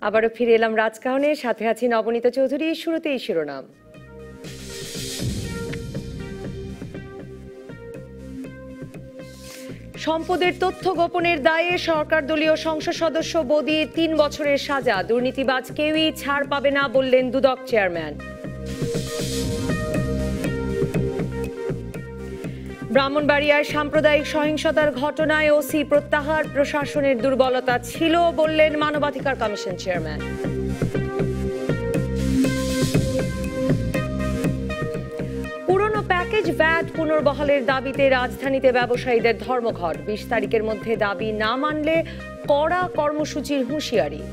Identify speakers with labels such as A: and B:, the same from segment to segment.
A: আবারও ফিরে এলাম রাজকাহনে, সাথে আছি নবনীতা চৌধুরী। শুরুতেই শিরোনাম। সম্পদের তথ্য গোপনের দায়ে সরকার দলীয় সংসদ সদস্য বদির ৩ বছরের সাজা। দুর্নীতিবাজ কেউই ছাড় পাবে না বললেন দুদক চেয়ারম্যান। ব্রাহ্মণবাড়িয়ায় সাম্প্রদায়িক সহিংসতার ঘটনায় ওসি প্রত্যাহার, প্রশাসনের দুর্বলতা ছিল বললেন মানবাধিকার কমিশন চেয়ারম্যান। পুরনো প্যাকেজ ভ্যাট পুনর্বহালের দাবিতে রাজধানীতে ব্যবসায়ীদের ধর্মঘট। ২০ তারিখের মধ্যে দাবি না মানলে কড়া কর্মসূচির হুঁশিয়ারি।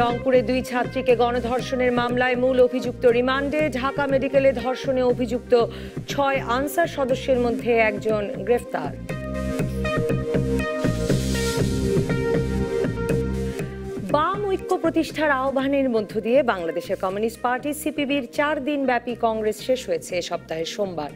A: রংপুরে ২ ছাত্রীকে গণধর্ষণের মামলায় মূল অভিযুক্ত রিমান্ডে। ঢাকা মেডিকেলে ধর্ষণে অভিযুক্ত ৬ আনসার সদস্যের মধ্যে একজন গ্রেফতার। বাম ঐক্য প্রতিষ্ঠার আহ্বানের মধ্য দিয়ে বাংলাদেশের কমিউনিস্ট পার্টি সিপিবির ৪ দিন ব্যাপী কংগ্রেস শেষ হয়েছে এ সপ্তাহের সোমবার।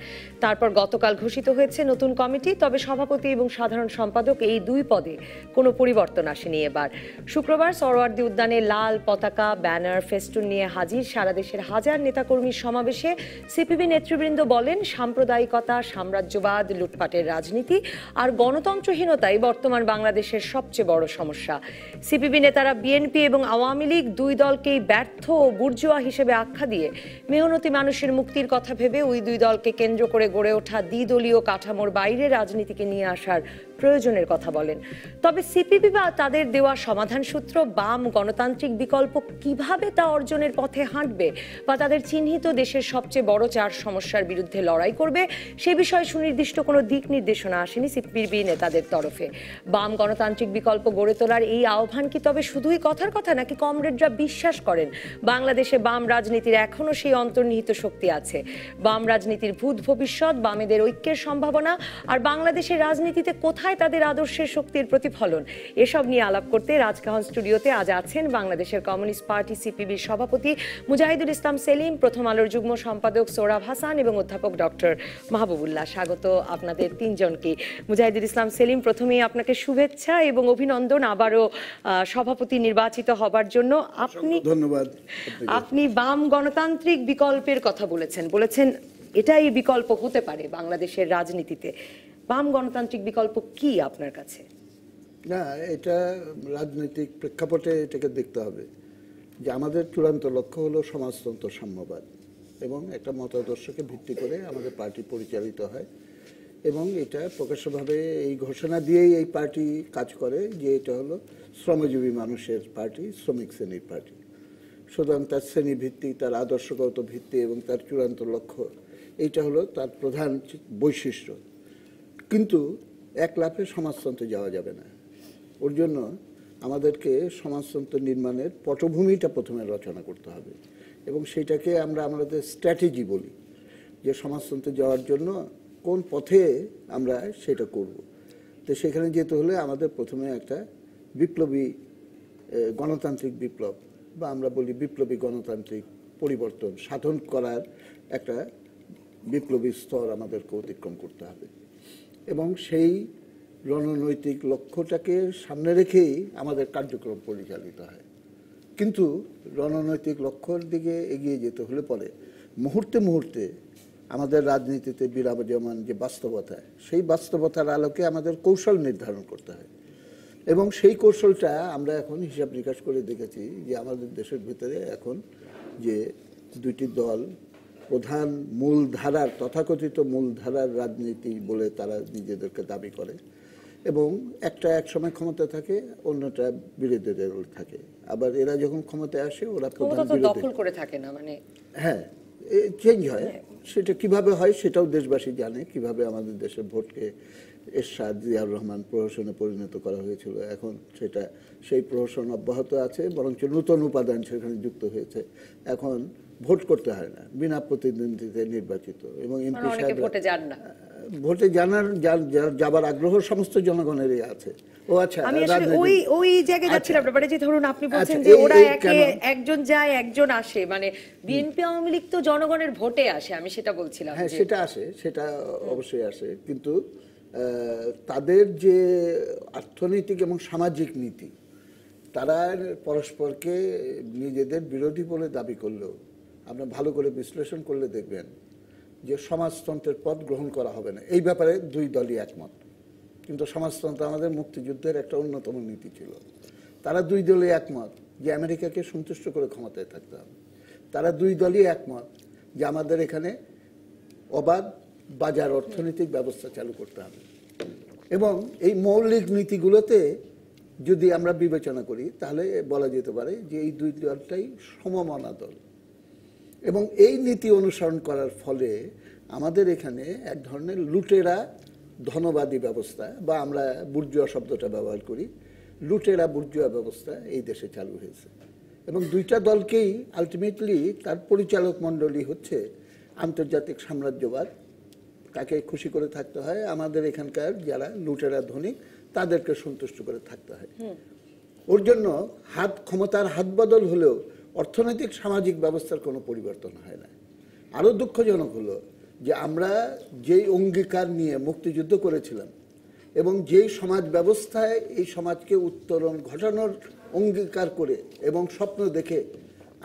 A: তারপর গতকাল ঘোষিত হয়েছে নতুন কমিটি। তবে সভাপতি এবং সাধারণ সম্পাদক এই ২ পদে কোনো পরিবর্তন আসেনি এবার। শুক্রবার সরোয়ার্দী উদ্যানে লাল পতাকা, ব্যানার, ফেস্টুন নিয়ে হাজির সারা দেশের হাজার নেতাকর্মীর সমাবেশে সিপিবি নেতৃবৃন্দ বলেন, সাম্প্রদায়িকতা, সাম্রাজ্যবাদ, লুটপাটের রাজনীতি আর গণতন্ত্রহীনতাই বর্তমান বাংলাদেশের সবচেয়ে বড় সমস্যা। সিপিবি নেতারা বিএনপি এবং আওয়ামী লীগ ২ দলকেই ব্যর্থ ও বুর্জোয়া হিসেবে আখ্যা দিয়ে মেহনতি মানুষের মুক্তির কথা ভেবে ওই ২ দলকে কেন্দ্র করে গড়ে ওঠা দ্বিদলীয় কাঠামোর বাইরে রাজনীতিকে নিয়ে আসার প্রয়োজনের কথা বলেন। তবে সিপিবি বা তাদের দেওয়া সমাধান সূত্র বাম গণতান্ত্রিক বিকল্প কিভাবে তা অর্জনের পথে হাঁটবে বা তাদের চিহ্নিত দেশের সবচেয়ে বড় ৪ সমস্যার বিরুদ্ধে লড়াই করবে সে বিষয়ে সুনির্দিষ্ট কোনো দিক নির্দেশনা আসেনি সিপিবি নেতাদের তরফে। বাম গণতান্ত্রিক বিকল্প গড়ে তোলার এই আহ্বান কি তবে শুধুই কথার কথা, নাকি কমরেডরা বিশ্বাস করেন বাংলাদেশে বাম রাজনীতির এখনো সেই অন্তর্নিহিত শক্তি আছে? বাম রাজনীতির ভূত ভবিষ্যৎ, বামেদের ঐক্যের সম্ভাবনা আর বাংলাদেশের রাজনীতিতে কোথায় তাদের আদর্শের শক্তির প্রতিফলন, এসব নিয়ে আলাপ করতে রাজকাহন স্টুডিওতে আজ আছেন বাংলাদেশের কমিউনিস্ট পার্টি সিপিবির সভাপতি মুজাহিদুল ইসলাম সেলিম, প্রথম আলোর যুগ্ম সম্পাদক সোহরাব হাসান এবং অধ্যাপক ডক্টর মাহবুবুল্লাহ। স্বাগত আপনাদের ৩ জনকে। মুজাহিদুল ইসলাম সেলিম, প্রথমেই আপনাকে শুভেচ্ছা এবং অভিনন্দন আবারও সভাপতি নির্বাচিত হবার জন্য।
B: ধন্যবাদ।
A: আপনি বাম গণতান্ত্রিক বিকল্পের কথা বলেছেন এটাই বিকল্প হতে পারে বাংলাদেশের রাজনীতিতে। বাম গণতান্ত্রিক বিকল্প কি আপনার কাছে?
B: না, এটা রাজনৈতিক প্রেক্ষাপটে এটাকে দেখতে হবে যে আমাদের চূড়ান্ত লক্ষ্য হলো সমাজতন্ত্র, সাম্যবাদ এবং একটা মতাদর্শকে ভিত্তি করে আমাদের পার্টি পরিচালিত হয় এবং এটা প্রকাশ্যভাবে এই ঘোষণা দিয়েই এই পার্টি কাজ করে যে এটা হলো শ্রমজীবী মানুষের পার্টি, শ্রমিক শ্রেণীর পার্টি। সুতরাং তার শ্রেণী ভিত্তি, তার আদর্শগত ভিত্তি এবং তার চূড়ান্ত লক্ষ্য এইটা হলো তার প্রধান বৈশিষ্ট্য। কিন্তু এক লাফে সমাজতন্ত্রে যাওয়া যাবে না। ওর জন্য আমাদেরকে সমাজতন্ত্র নির্মাণের পটভূমিটা প্রথমে রচনা করতে হবে এবং সেটাকে আমরা আমাদের স্ট্র্যাটেজি বলি, যে সমাজতন্ত্রে যাওয়ার জন্য কোন পথে আমরা সেটা করব। তো সেখানে যেতে হলে আমাদের প্রথমে একটা বিপ্লবী গণতান্ত্রিক বিপ্লব বা আমরা বলি বিপ্লবী গণতান্ত্রিক পরিবর্তন সাধন করার একটা বিপ্লবী স্তর আমাদেরকে অতিক্রম করতে হবে এবং সেই রণনৈতিক লক্ষ্যটাকে সামনে রেখেই আমাদের কার্যক্রম পরিচালিত হয়। কিন্তু রণনৈতিক লক্ষ্যের দিকে এগিয়ে যেতে হলে পরে মুহূর্তে মুহূর্তে আমাদের রাজনীতিতে বিরাজমান যে বাস্তবতা, সেই বাস্তবতার আলোকে আমাদের কৌশল নির্ধারণ করতে হয় এবং সেই কৌশলটা আমরা এখন হিসাব নিকাশ করে দেখেছি যে আমাদের দেশের ভিতরে এখন যে ২টি দল প্রধান মূলধারার, তথাকথিত মূলধারার রাজনীতি বলে তারা নিজেদেরকে দাবি করে এবং একটা এক সময় ক্ষমতা থাকে, অন্যটা বিরোধী দল থাকে। আবার এরা যখন ক্ষমতায় আসে ওরা প্রধান
A: দখল করে থাকে না, মানে
B: হ্যাঁ চেঞ্জ হয়। সেটা কিভাবে হয় সেটাও দেশবাসী জানে, কিভাবে আমাদের দেশের ভোটকে এরশাদ, জিয়াউর রহমান প্রহসনে পরিণত করা হয়েছিল। এখন সেটা সেই প্রহসন অব্যাহত আছে, বরঞ্চ নতুন উপাদান সেখানে যুক্ত হয়েছে। এখন ভোট করতে হয় না, বিনা প্রতিদ্বন্দ্বিতায় নির্বাচিত এবং এমপি সাহেব ভোটে যাবার আগ্রহ সমস্ত জনগণেরই আছে। ও আচ্ছা,
A: আমি আসলে ওই জায়গায় যাচ্ছিলাম ব্যাপারে, যে ধরুন আপনি বলছেন যে ওরা একজন যায় একজন আসে, মানে বিএনপি আওয়ামী লীগ তো জনগণের ভোটে আসে, আমি সেটা বলছিলাম।
B: হ্যাঁ, সেটা আসে, সেটা অবশ্যই আসে, কিন্তু তাদের যে অর্থনৈতিক এবং সামাজিক নীতি, তারা পরস্পরকে নিজেদের বিরোধী বলে দাবি করলেও আপনার ভালো করে বিশ্লেষণ করলে দেখবেন যে সমাজতন্ত্রের পথ গ্রহণ করা হবে না। এই ব্যাপারে দুই দলই একমত। কিন্তু সমাজতন্ত্র আমাদের মুক্তিযুদ্ধের একটা অন্যতম নীতি ছিল। তারা দুই দলই একমত যে আমেরিকাকে সন্তুষ্ট করে ক্ষমতায় থাকতে হবে। তারা দুই দলই একমত যে আমাদের এখানে অবাধ বাজার অর্থনৈতিক ব্যবস্থা চালু করতে হবে। এবং এই মৌলিক নীতিগুলোতে যদি আমরা বিবেচনা করি তাহলে বলা যেতে পারে যে এই দুই দলটাই সমমনা দল। এবং এই নীতি অনুসরণ করার ফলে আমাদের এখানে এক ধরনের লুটেরা ধনবাদী ব্যবস্থা, বা আমরা বুর্জুয়া শব্দটা ব্যবহার করি, লুটেরা বুর্জুয়া ব্যবস্থা এই দেশে চালু হয়েছে। এবং দুইটা দলকেই আলটিমেটলি তার পরিচালক মণ্ডলী হচ্ছে আন্তর্জাতিক সাম্রাজ্যবাদ। তাকে খুশি করে থাকতে হয়, আমাদের এখানকার যারা লুটেরা ধনী তাদেরকে সন্তুষ্ট করে থাকতে হয়। ওর জন্য ক্ষমতার হাত বদল হলেও অর্থনৈতিক সামাজিক ব্যবস্থার কোনো পরিবর্তন হয় না। আরও দুঃখজনক হলো যে আমরা যেই অঙ্গীকার নিয়ে মুক্তিযুদ্ধ করেছিলাম এবং যেই সমাজ ব্যবস্থায় এই সমাজকে উত্তরণ ঘটানোর অঙ্গীকার করে এবং স্বপ্ন দেখে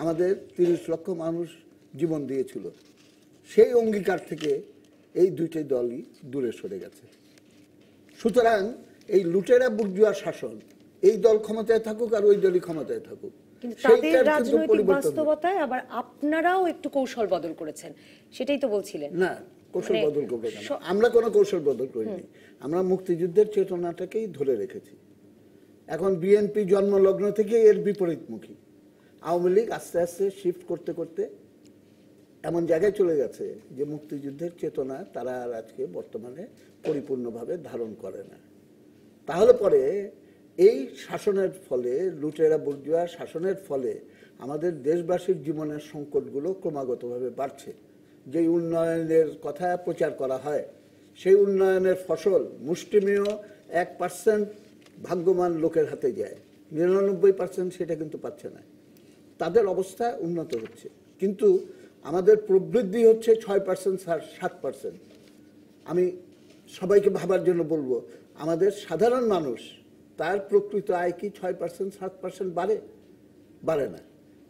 B: আমাদের ৩০ লক্ষ মানুষ জীবন দিয়েছিল, সেই অঙ্গীকার থেকে এই দুইটি দলই দূরে সরে গেছে। সুতরাং এই লুটেরা বুর্জুয়া শাসন, এই দল ক্ষমতায় থাকুক আর ওই দলই ক্ষমতায় থাকুক,
A: তাদের রাজনৈতিক বাস্তবতায় আবার আপনারাও একটু কৌশল বদল করেছেন, সেটাই তো বলছিলেন।
B: না, কৌশল বদল করবো কেন? আমরা কোনো কৌশল বদল করিনি। আমরা মুক্তিযুদ্ধের চেতনাটাকেই ধরে রেখেছি। এখন বিএনপি জন্মলগ্ন থেকে এর বিপরীতমুখী। আওয়ামী লীগ আস্তে আস্তে শিফট করতে করতে এমন জায়গায় চলে গেছে যে মুক্তিযুদ্ধের চেতনা তারা আর আজকে বর্তমানে পরিপূর্ণভাবে ধারণ করে না। তাহলে পরে এই শাসনের ফলে, লুটেরা বুর্জুয়া শাসনের ফলে আমাদের দেশবাসীর জীবনের সংকটগুলো ক্রমাগতভাবে বাড়ছে। যে উন্নয়নের কথা প্রচার করা হয়, সেই উন্নয়নের ফসল মুষ্টিমেয় 1% ভাগ্যবান লোকের হাতে যায়, 99% সেটা কিন্তু পাচ্ছে না। তাদের অবস্থা উন্নত হচ্ছে, কিন্তু আমাদের প্রবৃদ্ধি হচ্ছে 6%, 7%। আমি সবাইকে ভাবার জন্য বলবো, আমাদের সাধারণ মানুষ তার প্রকৃত আয় কি 6%, 7% বাড়ে না।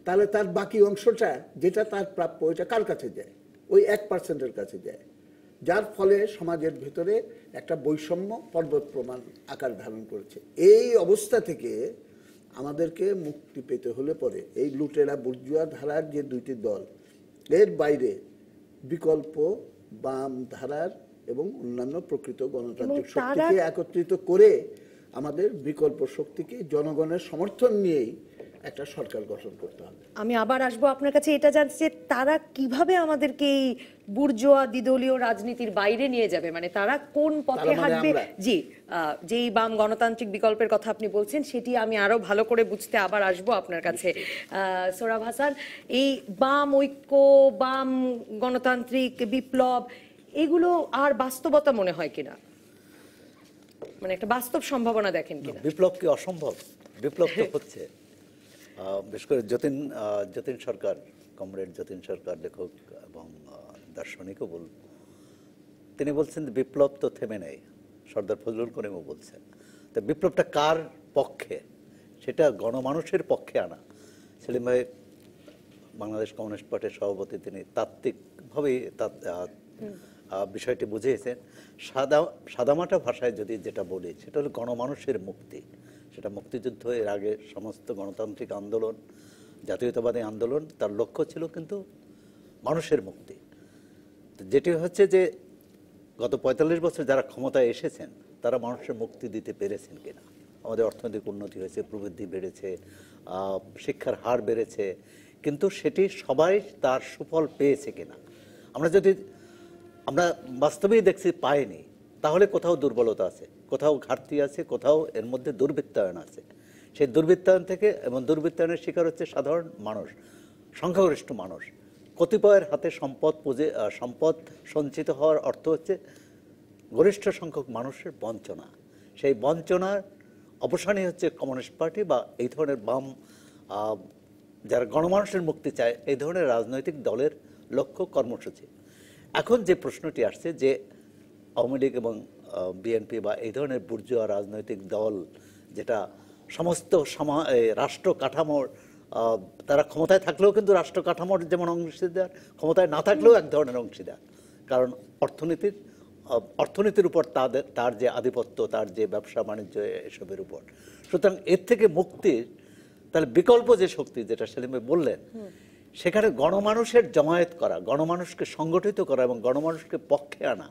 B: তাহলে তার বাকি অংশটা যেটা তার প্রাপ্য, ওইটা কার কাছে যায়? ওই 1%-এর কাছে যায়, যার ফলে সমাজের ভেতরে একটা বৈষম্য পর্বত প্রমাণ আকার ধারণ করেছে। এই অবস্থা থেকে আমাদেরকে মুক্তি পেতে হলে পরে এই লুটেরা বুর্জুয়া ধারার যে দুইটি দল, এর বাইরে বিকল্প বাম ধারার এবং অন্যান্য প্রকৃত গণতান্ত্রিক শক্তিকে একত্রিত করে আমাদের বিকল্প শক্তিকে জনগণের সমর্থন নিয়েই একটা সরকার গঠন করতে হবে।
A: আমি আবার আসবো আপনার কাছে, এটা জানতে যে তারা কিভাবে আমাদেরকে এই বুর্জোয়া দ্বিদলীয় রাজনীতির বাইরে নিয়ে যাবে, মানে তারা কোন পথে হাঁটবে? জি, যেই বাম গণতান্ত্রিক বিকল্পের কথা আপনি বলছেন সেটি আমি আরো ভালো করে বুঝতে আবার আসবো আপনার কাছে। সোহরাব হাসান, এই বাম ঐক্য, বাম গণতান্ত্রিক বিপ্লব, এগুলো আর বাস্তবতা মনে হয় কিনা? মানে একটা বাস্তব সম্ভাবনা দেখেন কিনা?
C: বিপ্লব কি অসম্ভব? বিপ্লব তো হচ্ছে। বিশেষ করে যতীন সরকার, কমরেড যতীন সরকার, লেখক এবং দার্শনিকও তিনি বলছেন বিপ্লব তো থেমে নেই। সর্দার ফজলুল করিমও বলছেন। তো বিপ্লবটা কার পক্ষে? সেটা গণমানুষের পক্ষে আনা। সেলিম ভাই বাংলাদেশ কমিউনিস্ট পার্টির সভাপতি, তিনি তাত্ত্বিকভাবে বিষয়টি বুঝিয়েছেন। সাদামাটা ভাষায় যদি যেটা বলি, সেটা হলো গণমানুষের মুক্তি। সেটা মুক্তিযুদ্ধ, এর আগে সমস্ত গণতান্ত্রিক আন্দোলন, জাতীয়তাবাদী আন্দোলন, তার লক্ষ্য ছিল কিন্তু মানুষের মুক্তি। যেটি হচ্ছে যে গত ৪৫ বছর যারা ক্ষমতায় এসেছেন তারা মানুষের মুক্তি দিতে পেরেছেন কিনা। আমাদের অর্থনৈতিক উন্নতি হয়েছে, প্রবৃদ্ধি বেড়েছে, শিক্ষার হার বেড়েছে, কিন্তু সেটি সবাই তার সুফল পেয়েছে কিনা আমরা বাস্তবেই দেখছি পাইনি। তাহলে কোথাও দুর্বলতা আছে, কোথাও ঘাটতি আছে, কোথাও এর মধ্যে দুর্বৃত্তায়ন আছে। সেই দুর্বৃত্তায়ন থেকে, এবং দুর্বৃত্তায়নের শিকার হচ্ছে সাধারণ মানুষ, সংখ্যাগরিষ্ঠ মানুষ। কতিপয়ের হাতে সম্পদ সঞ্চিত হওয়ার অর্থ হচ্ছে গরিষ্ঠ সংখ্যক মানুষের বঞ্চনা। সেই বঞ্চনার অবসানই হচ্ছে কমিউনিস্ট পার্টি বা এই ধরনের বাম, যারা গণমানুষের মুক্তি চায়, এই ধরনের রাজনৈতিক দলের লক্ষ্য কর্মসূচি। এখন যে প্রশ্নটি আসছে যে আওয়ামী লীগ এবং বিএনপি বা এই ধরনের বুর্জোয়া রাজনৈতিক দল, যেটা সমস্ত রাষ্ট্র কাঠামোর, তারা ক্ষমতায় থাকলেও কিন্তু রাষ্ট্র কাঠামোর যেমন অংশীদার, ক্ষমতায় না থাকলেও এক ধরনের অংশীদার, কারণ অর্থনীতির উপর তার যে আধিপত্য, তার যে ব্যবসা বাণিজ্য, এসবের উপর। সুতরাং এর থেকে মুক্তির তাহলে বিকল্প যে শক্তি, যেটা সেলিম ভাই বললেন, সেখানে গণমানুষের জমায়েত করা, গণমানুষকে সংগঠিত করা এবং গণমানুষকে পক্ষে আনা,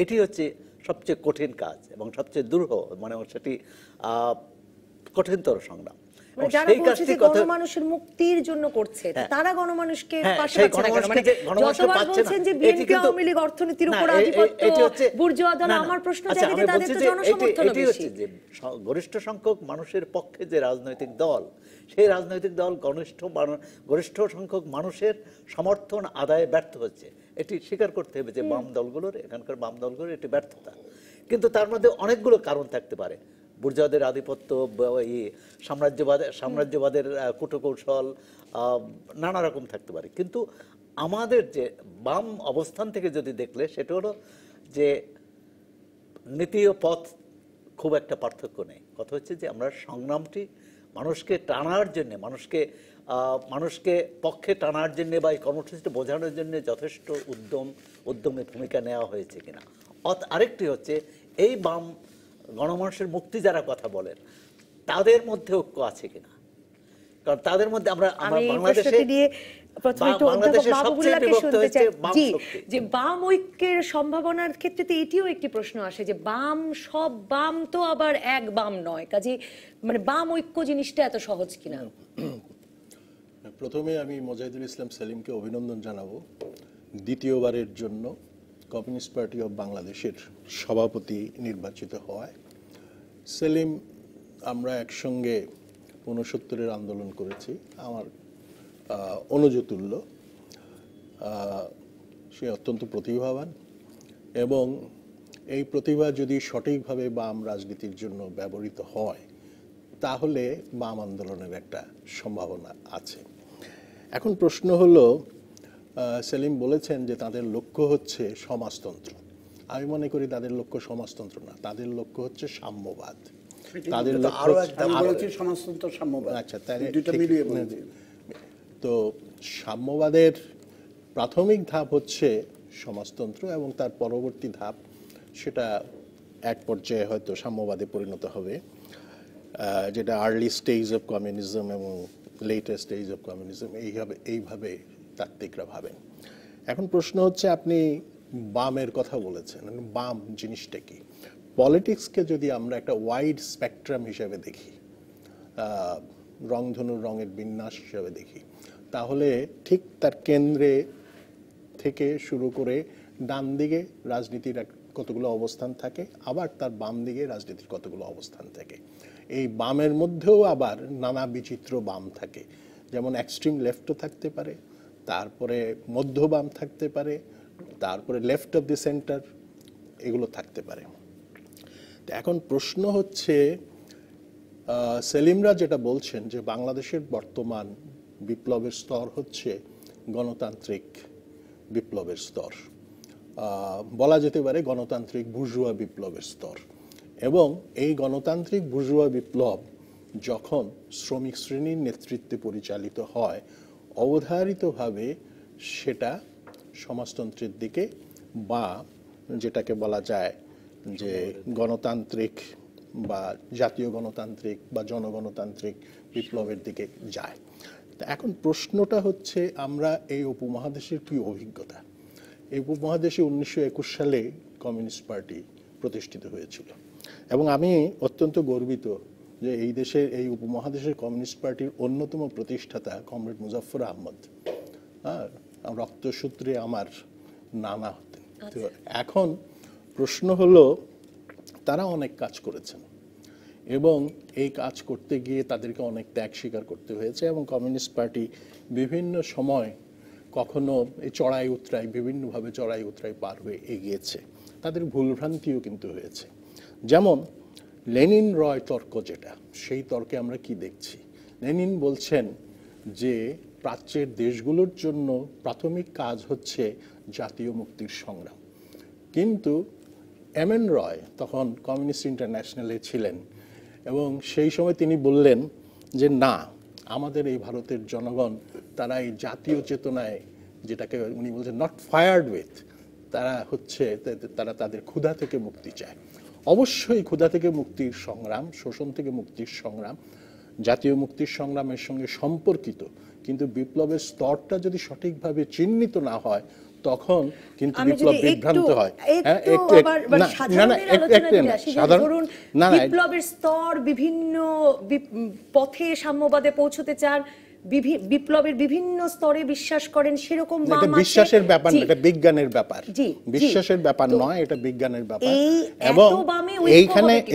C: এটি হচ্ছে সবচেয়ে কঠিন কাজ এবং সবচেয়ে দুরূহ, মানে সেটি কঠিনতর সংগ্রাম।
A: মানে যারা বলছে যে গণমানুষের মুক্তির জন্য করছে, তারা গণমানুষকে পাশে পাচ্ছে না কেন? মানে যতবার বলছেন যে বিএনপি আওয়ামী লীগ অর্থনীতির উপর আধিপত্য, বুর্জোয়া দল, আমার প্রশ্ন জাগে যে তাদের তো জনসমর্থন বেশি।
C: যে গরিষ্ঠ সংখ্যক মানুষের পক্ষে যে রাজনৈতিক দল, সেই রাজনৈতিক দল গরিষ্ঠ সংখ্যক মানুষের সমর্থন আদায়ে ব্যর্থ হচ্ছে, এটি স্বীকার করতে হবে যে বাম দলগুলোর, এখানকার বাম দলগুলোর এটি ব্যর্থতা। কিন্তু তার মধ্যে অনেকগুলো কারণ থাকতে পারে। বুর্জোয়াদের আধিপত্য, সাম্রাজ্যবাদের কূটকৌশল, নানা রকম থাকতে পারে। কিন্তু আমাদের যে বাম অবস্থান থেকে যদি দেখলে, সেটা হলো যে নীতি ও পথ খুব একটা পার্থক্য নেই। কথা হচ্ছে যে আমরা সংগ্রামটি মানুষকে টানার জন্য, মানুষকে পক্ষে টানার জন্য বা এই কর্মসূচিটা বোঝানোর জন্য যথেষ্ট উদ্যমী ভূমিকা নেওয়া হয়েছে কিনা। আরেকটি হচ্ছে এই বাম গণমানুষের মুক্তি যারা কথা বলেন, তাদের মধ্যে ঐক্য আছে কিনা। কারণ তাদের মধ্যে আমরা
A: যে বাম ঐক্যের সম্ভাবনার ক্ষেত্রে তো এটিও একটি প্রশ্ন আসে যে সব বাম তো আবার এক বাম নয়, কাজে মানে বাম ঐক্য জিনিসটা এত সহজ কিনা।
D: প্রথমে আমি মোজাহিদুল ইসলাম সেলিমকে অভিনন্দন জানাবো দ্বিতীয়বারের জন্য কমিউনিস্ট পার্টি অব বাংলাদেশের সভাপতি নির্বাচিত হওয়ায়। সেলিম, আমরা একসঙ্গে ৬৯-এর আন্দোলন করেছি, আমার অনুজতুল্য। সে অত্যন্ত প্রতিভাবান এবং এই প্রতিভা যদি সঠিকভাবে বাম রাজনীতির জন্য ব্যবহৃত হয়, তাহলে বাম আন্দোলনের একটা সম্ভাবনা আছে। এখন প্রশ্ন হলো, সেলিম বলেছেন যে তাদের লক্ষ্য হচ্ছে সমাজতন্ত্র। আমি মনে করি তাদের লক্ষ্য সমাজতন্ত্র না, তাদের লক্ষ্য হচ্ছে সাম্যবাদ। তাদের লক্ষ্য
B: সমাজতন্ত্র, সাম্যবাদ।
D: আচ্ছা, তাহলে তো সাম্যবাদের প্রাথমিক ধাপ হচ্ছে সমাজতন্ত্র এবং তার পরবর্তী ধাপ সেটা এক পর্যায়ে হয়তো সাম্যবাদে পরিণত হবে, যেটা আর্লি স্টেজ অফ কমিউনিজম এবং লেটেস্ট স্টেজ অফ কমিউনিজম, এইভাবে তাত্ত্বিকরা ভাবেন। এখন প্রশ্ন হচ্ছে, আপনি বামের কথা বলেছেন, বাম জিনিসটা কি? পলিটিক্সকে যদি আমরা একটা ওয়াইড স্পেকট্রাম হিসেবে দেখি, রংধনুর রঙের বিন্যাস হিসেবে দেখি, তাহলে ঠিক তার কেন্দ্রে থেকে শুরু করে ডান দিকে রাজনীতির কতগুলো অবস্থান থাকে, আবার তার বাম দিকে রাজনীতির কতগুলো অবস্থান থাকে। এই বামের মধ্যেও আবার নানা বিচিত্র বাম থাকে, যেমন এক্সট্রিম লেফটও থাকতে পারে, তারপরে মধ্য বাম থাকতে পারে, তারপরে লেফট অফ দি সেন্টার, এগুলো থাকতে পারে। তো এখন প্রশ্ন হচ্ছে, সেলিমরা যেটা বলছেন যে বাংলাদেশের বর্তমান বিপ্লবের স্তর হচ্ছে গণতান্ত্রিক বিপ্লবের স্তর, বলা যেতে পারে গণতান্ত্রিক বুর্জোয়া বিপ্লবের স্তর। এবং এই গণতান্ত্রিক বুর্জোয়া বিপ্লব যখন শ্রমিক শ্রেণীর নেতৃত্বে পরিচালিত হয়, অবধারিতভাবে সেটা সমাজতন্ত্রের দিকে, বা যেটাকে বলা যায় যে গণতান্ত্রিক বা জাতীয় গণতান্ত্রিক বা জনগণতান্ত্রিক বিপ্লবের দিকে যায়। তা এখন প্রশ্নটা হচ্ছে, আমরা এই উপমহাদেশের কি অভিজ্ঞতা? এই উপমহাদেশে 1921 সালে কমিউনিস্ট পার্টি প্রতিষ্ঠিত হয়েছিল এবং আমি অত্যন্ত গর্বিত যে এই দেশের, এই উপমহাদেশের কমিউনিস্ট পার্টির অন্যতম প্রতিষ্ঠাতা কমরেড মুজাফফর আহমদ, রক্তসূত্রে আমার নানা হতেন। তো এখন প্রশ্ন হলো, তারা অনেক কাজ করেছেন এবং এই কাজ করতে গিয়ে তাদেরকে অনেক ত্যাগ স্বীকার করতে হয়েছে এবং কমিউনিস্ট পার্টি বিভিন্ন সময় কখনো এই চড়াই উতরাই, বিভিন্নভাবে চড়াই উতরাই পার হয়ে এগিয়েছে। তাদের ভুলভ্রান্তিও কিন্তু হয়েছে। যেমন লেনিন রয় তর্ক, যেটা, সেই তর্কে আমরা কি দেখছি? লেনিন বলছেন যে প্রাচ্যের দেশগুলোর জন্য প্রাথমিক কাজ হচ্ছে জাতীয় মুক্তির সংগ্রাম, কিন্তু এম এন রয় তখন কমিউনিস্ট ইন্টারন্যাশনালে ছিলেন এবং সেই সময় তিনি বললেন যে না, আমাদের এই ভারতের জনগণ তারা এই জাতীয় চেতনায়, যেটাকে উনি বলছেন নট ফায়ার্ড উইথ, তারা হচ্ছে তারা তাদের ক্ষুধা থেকে মুক্তি চায়। অবশ্যই ক্ষুধা থেকে মুক্তির সংগ্রাম, শোষণ থেকে মুক্তির সংগ্রাম জাতীয় মুক্তির সংগ্রামের সঙ্গে সম্পর্কিত, কিন্তু বিপ্লবের স্তরটা যদি সঠিকভাবে চিহ্নিত না হয় তখন কিন্তু বিপ্লব বিভ্রান্ত হয়।
A: বিপ্লবের স্তর বিভিন্ন পথে সাম্যবাদে পৌঁছতে চান, বিপ্লবের বিভিন্ন স্তরে বিশ্বাস করেন, সেরকম
D: বিশ্বাসের ব্যাপার না, এটা বিজ্ঞানের ব্যাপার, বিশ্বাসের ব্যাপার নয়, এটা বিজ্ঞানের ব্যাপার। এবং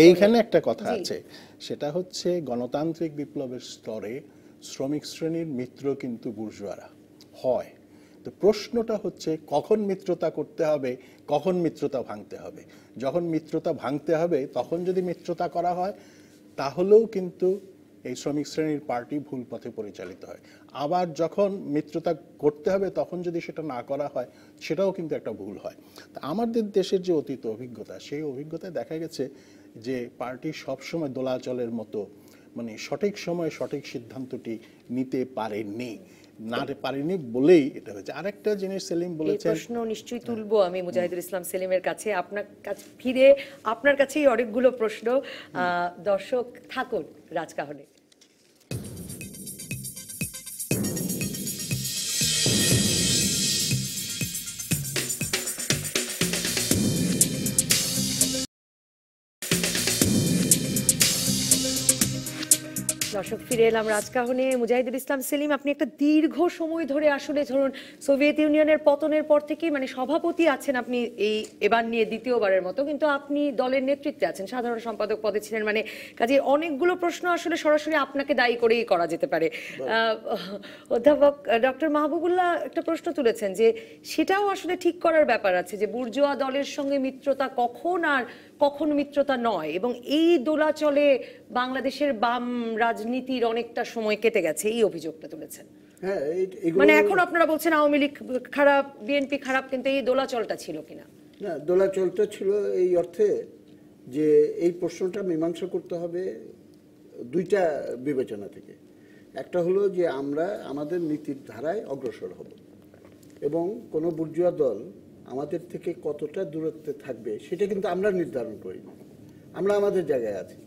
D: এইখানে একটা কথা আছে, সেটা হচ্ছে গণতান্ত্রিক বিপ্লবের স্তরে শ্রমিক শ্রেণীর মিত্র কিন্তু বুর্জোয়ারা হয়। তো প্রশ্নটা হচ্ছে কখন মিত্রতা করতে হবে, কখন মিত্রতা ভাঙতে হবে। যখন মিত্রতা ভাঙতে হবে তখন যদি মিত্রতা করা হয় তাহলেও কিন্তু এই শ্রমিক শ্রেণীর পার্টি ভুল পথে পরিচালিত হয়। আবার যখন মিত্রতা করতে হবে তখন যদি সেটা না করা হয় সেটাও কিন্তু একটা ভুল হয়। তা আমাদের দেশের যে অতীত অভিজ্ঞতা, সেই অভিজ্ঞতায় দেখা গেছে যে পার্টি সবসময় দোলাচলের মতো মানে সঠিক সময়ে সঠিক সিদ্ধান্তটি নিতে পারেনি, বলেই এটা হয়েছে। আরেকটা জিনিস সেলিম বলেছেন,
A: প্রশ্ন নিশ্চয়ই তুলবো আমি মুজাহিদুল ইসলাম সেলিমের কাছে, আপনার কাছে ফিরে আপনার কাছেই অনেকগুলো প্রশ্ন। দর্শক থাকুন রাজকাহনে। দর্শক ফিরে এলাম রাজকাহনে। মুজাহিদুল ইসলাম সেলিম, আপনি একটা দীর্ঘ সময় ধরে আসলে ধরুন সোভিয়েত ইউনিয়নের পতনের পর থেকে মানে সভাপতি আছেন আপনি, এবার নিয়ে দ্বিতীয়বারের মতো, কিন্তু আপনি দলের নেতৃত্বে আছেন, সাধারণ সম্পাদক পদে ছিলেন, মানে কাজে অনেকগুলো প্রশ্ন আসলে সরাসরি আপনাকে দায়ী করেই করা যেতে পারে। অধ্যাপক ডক্টর মাহবুবুল্লাহ একটা প্রশ্ন তুলেছেন যে সেটাও আসলে ঠিক করার ব্যাপার আছে যে বুর্জোয়া দলের সঙ্গে মিত্রতা কখন আর কখন মিত্রতা নয়, এবং এই দোলাচলে বাংলাদেশের বাম রাজনীতির অনেকটা সময় কেটে গেছে, এই অভিযোগটা তুলেছেন।
B: হ্যাঁ,
A: মানে এখন আপনারা বলছেন আওয়ামী লীগ খারাপ, বিএনপি খারাপ, কিন্তু এই দোলাচলটা ছিল কিনা? না,
B: দোলাচলটা ছিল এই অর্থে যে এই প্রশ্নটা মীমাংসা করতে হবে দুইটা বিবেচনা থেকে। একটা হলো যে আমরা আমাদের নীতির ধারায় অগ্রসর হব এবং কোনো বুর্জোয়া দল আমাদের থেকে কতটা দূরত্বে থাকবে সেটা কিন্তু আমরা নির্ধারণ করি না, আমরা আমাদের জায়গায় আছি।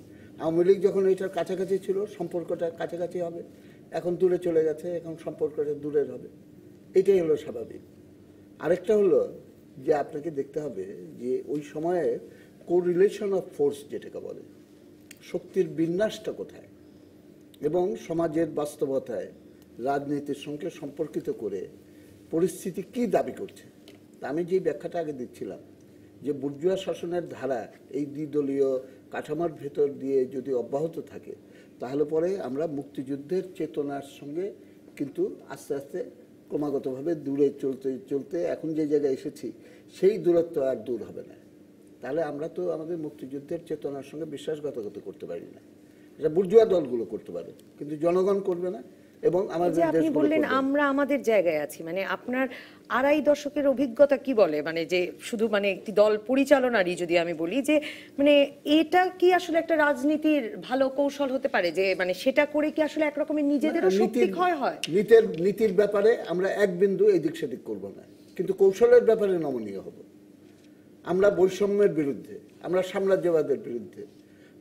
B: আওয়ামী লীগ যখন এইটার কাছাকাছি ছিল সম্পর্কটা কাছাকাছি হবে, এখন দূরে চলে গেছে, এখন সম্পর্কটা দূরের হবে, এটাই হলো স্বাভাবিক। আরেকটা হলো যে আপনাকে দেখতে হবে যে ওই সময়ে কোরিলেশন অফ ফোর্স যেটাকে বলে, শক্তির বিন্যাসটা কোথায় এবং সমাজের বাস্তবতায় রাজনীতির সঙ্গে সম্পর্কিত করে পরিস্থিতি কি দাবি করছে। আমি যে ব্যাখ্যাটা আগে দিচ্ছিলাম যে বুর্জোয়া শাসনের ধারা এই দ্বিদলীয় কাঠামোর ভেতর দিয়ে যদি অব্যাহত থাকে তাহলে পরে আমরা মুক্তিযুদ্ধের চেতনার সঙ্গে কিন্তু আস্তে আস্তে ক্রমাগতভাবে দূরে চলতে চলতে এখন যে জায়গায় এসেছি সেই দূরত্ব আর দূর হবে না। তাহলে আমরা তো আমাদের মুক্তিযুদ্ধের চেতনার সঙ্গে বিশ্বাসঘাতকতা করতে পারি না। এটা বুর্জোয়া দলগুলো করতে পারে কিন্তু জনগণ করবে না। এবং
A: আপনি বললেন আমরা আমাদের জায়গায় আছি, মানে আপনার আড়াই দশকের অভিজ্ঞতা কি বলে, মানে যে শুধু মানে একটি দল পরিচালনারই যদি আমি বলি যে মানে এটা কি আসলে একটা রাজনীতির ভালো কৌশল হতে পারে যে মানে সেটা করে কি আসলে একরকমের নিজেদেরও শক্তি ক্ষয় হয়?
B: নীতির ব্যাপারে আমরা এক বিন্দু এদিক সেদিক করব না, কিন্তু কৌশলের ব্যাপারে নমনীয় হব। আমরা বৈষম্যের বিরুদ্ধে, আমরা সাম্রাজ্যবাদের বিরুদ্ধে,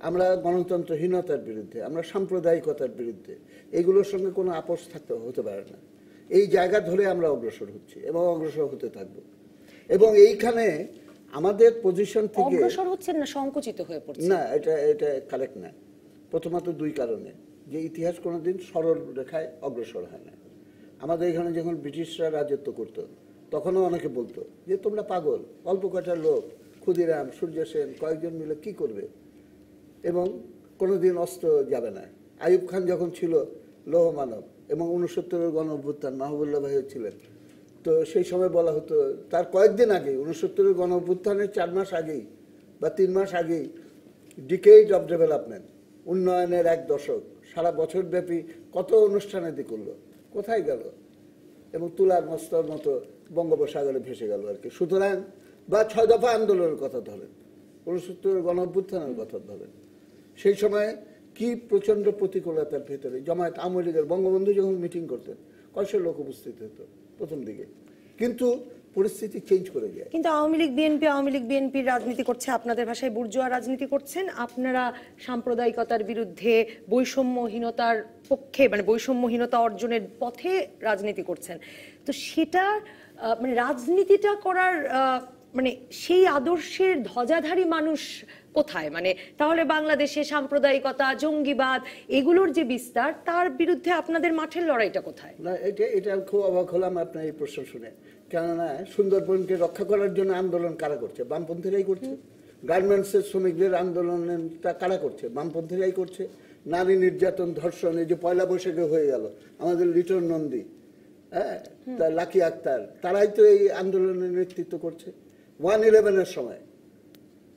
B: আমরা গণতন্ত্রহীনতার বিরুদ্ধে, আমরা সাম্প্রদায়িকতার বিরুদ্ধে, এগুলোর সঙ্গে কোনো আপোষ হতে পারে না। এই জায়গা ধরে আমরা অগ্রসর হচ্ছি এবং অগ্রসর হতে থাকবো। এবং এইখানে আমাদের পজিশন থেকে
A: অগ্রসর হচ্ছেন না, সংকুচিত হয়ে পড়ছে
B: না, এটা কারেক্ট না। প্রথমত দুই কারণে, যে ইতিহাস কোনোদিন সরল রেখায় অগ্রসর হয় না। আমাদের এখানে যখন ব্রিটিশরা রাজত্ব করত তখনও অনেকে বলতো যে তোমরা পাগল, অল্প কয়টা লোক, ক্ষুদিরাম, সূর্য সেন কয়েকজন মিলে কি করবে এবং কোনোদিন অস্ত্র যাবে না। আইয়ুব খান যখন ছিল লৌহ মানব এবং 69-এর গণ অভ্যুত্থান মাহবুবুল্লাহ ভাই ছিলেন, তো সেই সময় বলা হতো তার কয়েকদিন আগে 69-এর গণ অভ্যুত্থানের 4 মাস আগেই বা 3 মাস আগেই ডিকেড অফ ডেভেলপমেন্ট, উন্নয়নের এক দশক, সারা বছর ব্যাপী কত অনুষ্ঠানাদি করলো, কোথায় গেল? এবং তুলার মস্তর মতো বঙ্গোপসাগরে ভেসে গেল আর কি। সুতরাং বা 6 দফা আন্দোলনের কথা ধরেন, 69 গণ অভ্যুত্থানের কথা ধরেন, সেই সময় কি প্রচন্ড প্রতিকূলতার ভেতরে জামায়াত আওয়ামী লীগের বঙ্গবন্ধু যখন মিটিং করতেন কয়শো লোক উপস্থিত হতো প্রথম দিকে, কিন্তু পরিস্থিতি চেঞ্জ করে যায়।
A: কিন্তু আওয়ামী লীগ বিএনপির রাজনীতি করছে, আপনাদের ভাষায় বুর্জোয়া রাজনীতি করছেন, আপনারা সাম্প্রদায়িকতার বিরুদ্ধে বৈষম্যহীনতার পক্ষে, মানে বৈষম্যহীনতা অর্জনের পথে রাজনীতি করছেন। তো সেটা মানে রাজনীতিটা করার মানে সেই আদর্শের ধ্বজাধারী মানুষ কোথায়? মানে তাহলে বাংলাদেশে সাম্প্রদায়িকতা, জঙ্গিবাদ এগুলোর যে বিস্তার, তার বিরুদ্ধে আপনাদের মাঠের লড়াইটা কোথায়?
B: না, এটা খুব অবাক হলাম আপনার এই প্রশ্ন শুনে। কেননা সুন্দরবনকে রক্ষা করার জন্য আন্দোলন কারা করছে? বামপন্থীরাই করছে। গার্মেন্টসের শ্রমিকদের আন্দোলনটা কারা করছে? বামপন্থীরাই করছে। নারী নির্যাতন, ধর্ষণ, এই যে পয়লা বৈশাখে হয়ে গেল আমাদের লিটন নন্দী, হ্যাঁ, লাকি আক্তার, তারাই তো এই আন্দোলনের নেতৃত্ব করছে। 1/11-এর সময়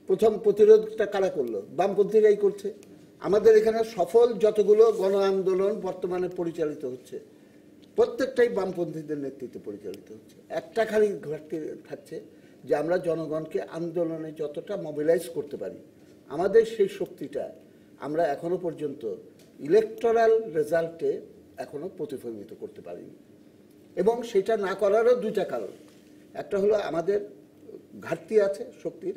B: প্রথম প্রতিরোধটা কারা করলো? বামপন্থীরাই করছে। আমাদের এখানে সফল যতগুলো গণ আন্দোলন বর্তমানে পরিচালিত হচ্ছে প্রত্যেকটাই বামপন্থীদের নেতৃত্বে পরিচালিত হচ্ছে। একটা খালি ঘাটতি থাকছে যে আমরা জনগণকে আন্দোলনে যতটা মোবিলাইজ করতে পারি, আমাদের সেই শক্তিটা আমরা এখনো পর্যন্ত ইলেকটোরাল রেজাল্টে এখনো প্রতিফলিত করতে পারিনি। এবং সেটা না করারও দুইটা কারণ। একটা হলো আমাদের ঘাটতি আছে শক্তির,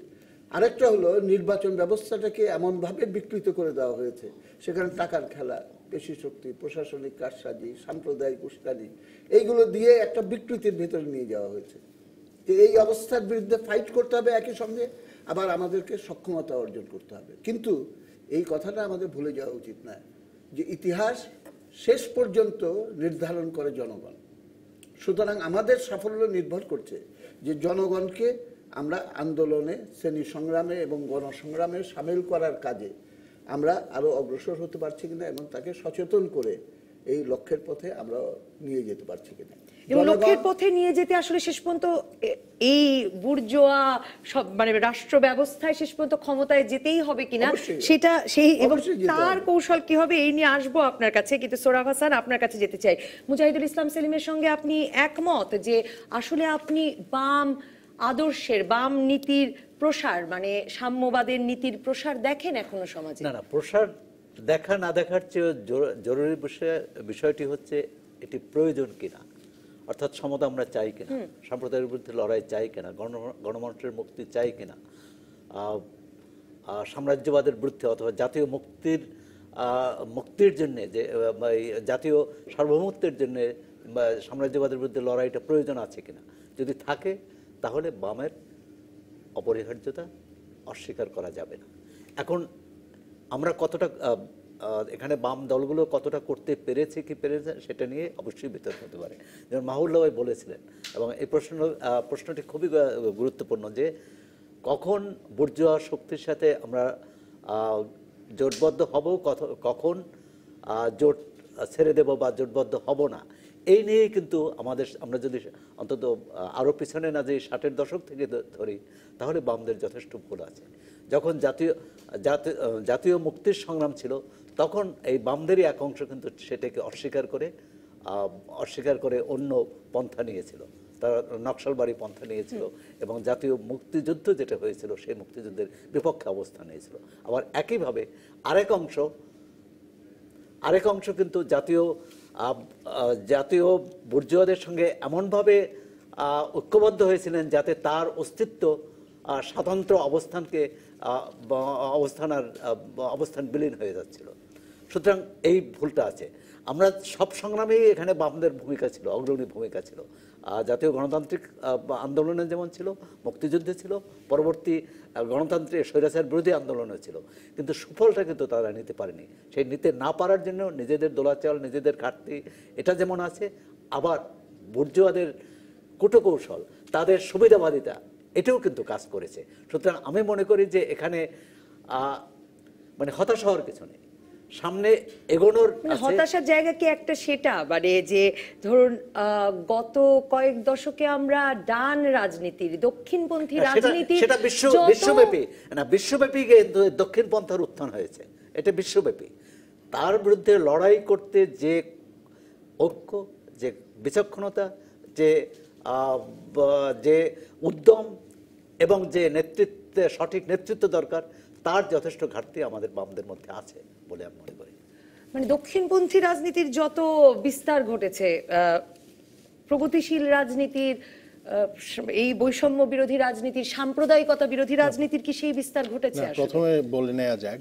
B: আরেকটা হলো নির্বাচন ব্যবস্থাটাকে এমনভাবে বিকৃত করে দেওয়া হয়েছে, সেখানে টাকার খেলা, পেশি শক্তি, প্রশাসনিক কারসাজি, সাম্প্রদায়িক উস্কানি, এইগুলো দিয়ে একটা বিকৃতির ভেতরে নিয়ে যাওয়া হয়েছে। তো এই অবস্থার বিরুদ্ধে ফাইট করতে হবে, একই সঙ্গে আবার আমাদেরকে সক্ষমতা অর্জন করতে হবে। কিন্তু এই কথাটা আমাদের ভুলে যাওয়া উচিত না যে ইতিহাস শেষ পর্যন্ত নির্ধারণ করে জনগণ। সুতরাং আমাদের সাফল্য নির্ভর করছে যে জনগণকে আমরা আন্দোলনে, শ্রেণী সংগ্রামে এবং গণসংগ্রামে সামিল করার কাজে আমরা আরো অগ্রসর হতে পারছি কিনা এবং তাকে সচেতন করে এই লক্ষ্যের পথে আমরা নিয়ে যেতে পারছি কিনা।
A: এবং লক্ষ্যের পথে নিয়ে যেতে আসলে শেষ পর্যন্ত এই বুর্জোয়া সব মানে রাষ্ট্র ব্যবস্থায় শেষ পর্যন্ত ক্ষমতায় যেতেই হবে কিনা, সেটা সেই এবং তার কৌশল কি হবে এই নিয়ে আসবো আপনার কাছে। কিন্তু সোহরাব হাসান, আপনার কাছে যেতে চাই। মুজাহিদুল ইসলাম সেলিমের সঙ্গে আপনি একমত যে আসলে আপনি বাম আদর্শের, বাম নীতির প্রসার, মানে সাম্যবাদের নীতির প্রসার দেখেন এখনো সমাজে?
C: না, প্রসার দেখা না দেখার চেয়ে জরুরি বিষয়টি হচ্ছে এটি প্রয়োজন কিনা, অর্থাৎ সমতা আমরা চাই কিনা, সাম্প্রদায়ের বিরুদ্ধে লড়াই চাই কিনা, গণমানুষের মুক্তি চাই কিনা, সাম্রাজ্যবাদের বিরুদ্ধে অথবা জাতীয় মুক্তির জন্যে, যে জাতীয় সার্বভৌমত্বের জন্যে সাম্রাজ্যবাদের বিরুদ্ধে লড়াইটা প্রয়োজন আছে কিনা। যদি থাকে তাহলে বামের অপরিহার্যতা অস্বীকার করা যাবে না। এখন আমরা কতটা এখানে বাম দলগুলো কতটা করতে পেরেছে কি পেরেছে সেটা নিয়ে অবশ্যই বিতর্ক হতে পারে। যেমন মাহবুবুল্লাহ ভাই বলেছিলেন, এবং এই প্রশ্নটি খুবই গুরুত্বপূর্ণ যে কখন বুর্জোয়া শক্তির সাথে আমরা জোটবদ্ধ হব, কখন জোট ছেড়ে দেব বা জোটবদ্ধ হব না, এই নিয়েই কিন্তু আমরা যদি অন্তত আরও পিছনে না যে 60-এর দশক থেকে ধরি, তাহলে বামদের যথেষ্ট ভুল আছে। যখন জাতীয় মুক্তির সংগ্রাম ছিল তখন এই বামদেরই এক অংশ কিন্তু সেটাকে অস্বীকার করে অন্য পন্থা নিয়েছিল, তারা নকশালবাড়ি পন্থা নিয়েছিল এবং জাতীয় মুক্তিযুদ্ধ যেটা হয়েছিল সেই মুক্তিযুদ্ধের বিপক্ষে অবস্থান নিয়েছিল। আবার একইভাবে আরেক অংশ কিন্তু জাতীয় বুর্জোয়াদের সঙ্গে এমনভাবে ঐক্যবদ্ধ হয়েছিলেন যাতে তার অস্তিত্ব স্বতন্ত্র অবস্থান বিলীন হয়ে যাচ্ছিল। সুতরাং এই ভুলটা আছে। আমরা সব সংগ্রামেই এখানে বামদের ভূমিকা ছিল, অগ্রণী ভূমিকা ছিল। জাতীয় গণতান্ত্রিক আন্দোলনে যেমন ছিল, মুক্তিযুদ্ধে ছিল, পরবর্তী গণতান্ত্রিক স্বৈরাচার বিরোধী আন্দোলনে ছিল, কিন্তু সুফলটা কিন্তু তারা নিতে পারেনি। সেই নিতে না পারার জন্য নিজেদের দোলাচল, নিজেদের ঘাটতি এটা যেমন আছে, আবার বুর্জোয়াদের কূটকৌশল, তাদের সুবিধাবাদিতা, এটাও কিন্তু কাজ করেছে। সুতরাং আমি মনে করি যে এখানে মানে হতাশ হওয়ার কিছু নেই, সামনে এগোনোর।
A: হতাশার জায়গা কি একটা সেটা, মানে যে ধরুন গত কয়েক দশকে আমরা ডান রাজনীতির, দক্ষিণপন্থী রাজনীতির,
C: সেটা বিশ্বব্যাপী দক্ষিণ পন্থার উত্থান হয়েছে, এটা বিশ্বব্যাপী। তার বিরুদ্ধে লড়াই করতে যে ঐক্য, যে বিচক্ষণতা, যে উদ্যম, এবং যে নেতৃত্বে সঠিক নেতৃত্ব দরকার তার যথেষ্ট ঘাটতি আমাদের বামদের মধ্যে আছে বলে আমি মনে করি।
A: মানে দক্ষিণপন্থী রাজনীতির যত বিস্তার ঘটেছে, প্রগতিশীল রাজনীতির, এই বৈষম্য বিরোধী রাজনীতির, সাম্প্রদায়িকতা বিরোধী রাজনীতির কি সেই বিস্তার ঘটেছে?
D: প্রথমে বলে নেওয়া যাক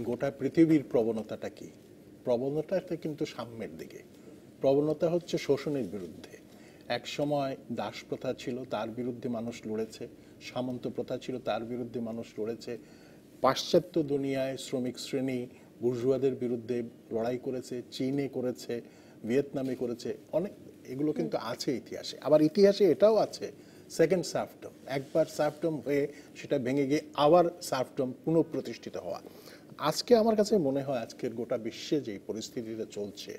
D: গোটা পৃথিবীর প্রবণতাটা কি। প্রবণতাটা কিন্তু সাম্যের দিকে। প্রবণতা হচ্ছে শোষণের বিরুদ্ধে। এক সময় দাস প্রথা ছিল, তার বিরুদ্ধে মানুষ লড়েছে। সামন্ত প্রথা ছিল, তার বিরুদ্ধে মানুষ লড়েছে। পাশ্চাত্য দুনিয়ায় শ্রমিক শ্রেণী বুর্জুয়াদের বিরুদ্ধে লড়াই করেছে, চীনে করেছে, ভিয়েতনামে করেছে, অনেক এগুলো কিন্তু আছে ইতিহাসে। আবার ইতিহাসে এটাও আছে সেকেন্ড সার্ফডম, একবার সার্ফডম হয়ে সেটা ভেঙে গিয়ে আবার সার্ফডম পুনঃপ্রতিষ্ঠিত হওয়া। আজকে আমার কাছে মনে হয় আজকের গোটা বিশ্বে যে পরিস্থিতিটা চলছে,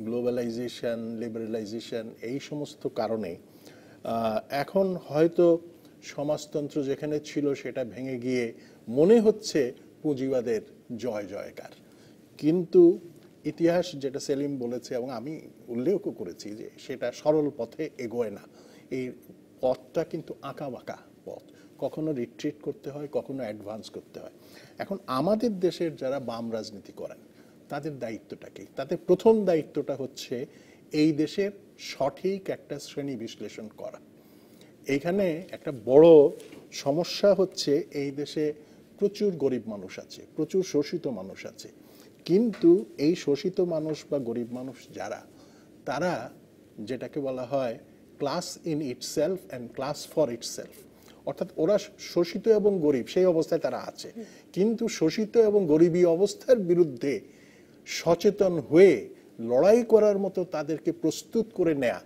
D: গ্লোবালাইজেশন, লিবারালাইজেশন, এই সমস্ত কারণে এখন হয়তো সমাজতন্ত্র যেখানে ছিল সেটা ভেঙে গিয়ে মনে হচ্ছে পুঁজিবাদের জয় জয়কার। কিন্তু ইতিহাস যেটা সেলিম বলেছে এবং আমি উল্লেখও করেছি যে সেটা সরল পথে এগোয় না। এই পথটা কিন্তু আঁকা বাঁকা পথ, কখনো রিট্রিট করতে হয়, কখনো অ্যাডভান্স করতে হয়। এখন আমাদের দেশের যারা বাম রাজনীতি করেন তাদের দায়িত্বটা কি? তাদের প্রথম দায়িত্বটা হচ্ছে এই দেশের সঠিক একটা শ্রেণী বিশ্লেষণ করা। এইখানে একটা বড় সমস্যা হচ্ছে এই দেশে প্রচুর গরিব মানুষ আছে, প্রচুর শোষিত মানুষ আছে, কিন্তু এই শোষিত মানুষ বা গরিব মানুষ যারা, তারা যেটাকে বলা হয় class in itself and class for itself, অর্থাৎ ওরা শোষিত এবং গরিব সেই অবস্থায় তারা আছে, কিন্তু শোষিত এবং গরিবী অবস্থার বিরুদ্ধে সচেতন হয়ে লড়াই করার মতো তাদেরকে প্রস্তুত করে নেয়া,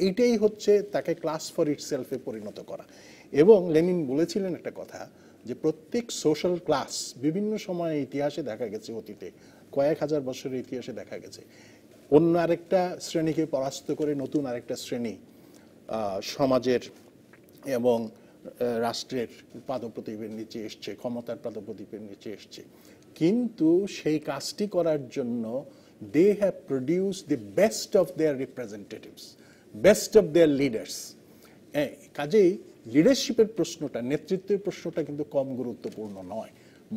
D: এটাই হচ্ছে তাকে ক্লাস ফর ইটসেলফে পরিণত করা। এবং লেনিন বলেছিলেন একটা কথা যে প্রত্যেক সোশ্যাল ক্লাস বিভিন্ন সময়ে ইতিহাসে দেখা গেছে, অতীতে কয়েক হাজার বছরের ইতিহাসে দেখা গেছে অন্য আরেকটা শ্রেণীকে পরাস্ত করে নতুন আরেকটা শ্রেণী সমাজের এবং রাষ্ট্রের পাদপ্রদীপের নিচে এসছে, ক্ষমতার পাদপ্রদীপের নিচে এসছে, কিন্তু সেই কাজটি করার জন্য they have produced the best of their representatives, best of their leaders. কাজেই লিডারশিপের প্রশ্নটা, নেতৃত্বের প্রশ্নটা কিন্তু কম গুরুত্বপূর্ণ নয়।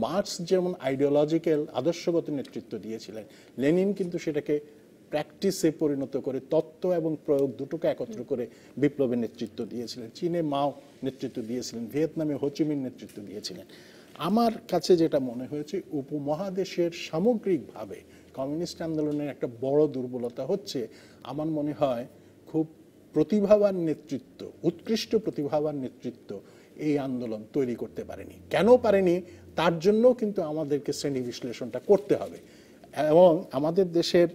D: মার্কস যেমন আইডিওলজিক্যাল আদর্শগত নেতৃত্ব দিয়েছিলেন, লেনিন কিন্তু সেটাকে প্র্যাকটিসে পরিণত করে তত্ত্ব এবং প্রয়োগ দুটোকে একত্র করে বিপ্লবের নেতৃত্ব দিয়েছিলেন। চীনে মাও নেতৃত্ব দিয়েছিলেন, ভিয়েতনামে হোচিমিন নেতৃত্ব দিয়েছিলেন। আমার কাছে যেটা মনে হয়েছে উপমহাদেশের সামগ্রিকভাবে কমিউনিস্ট আন্দোলনের একটা বড় দুর্বলতা হচ্ছে, আমার মনে হয় খুব প্রতিভাবান নেতৃত্ব, উৎকৃষ্ট প্রতিভাবান নেতৃত্ব এই আন্দোলন তৈরি করতে পারেনি। কেন পারেনি তার জন্য কিন্তু আমাদেরকে শ্রেণী বিশ্লেষণটা করতে হবে। এবং আমাদের দেশের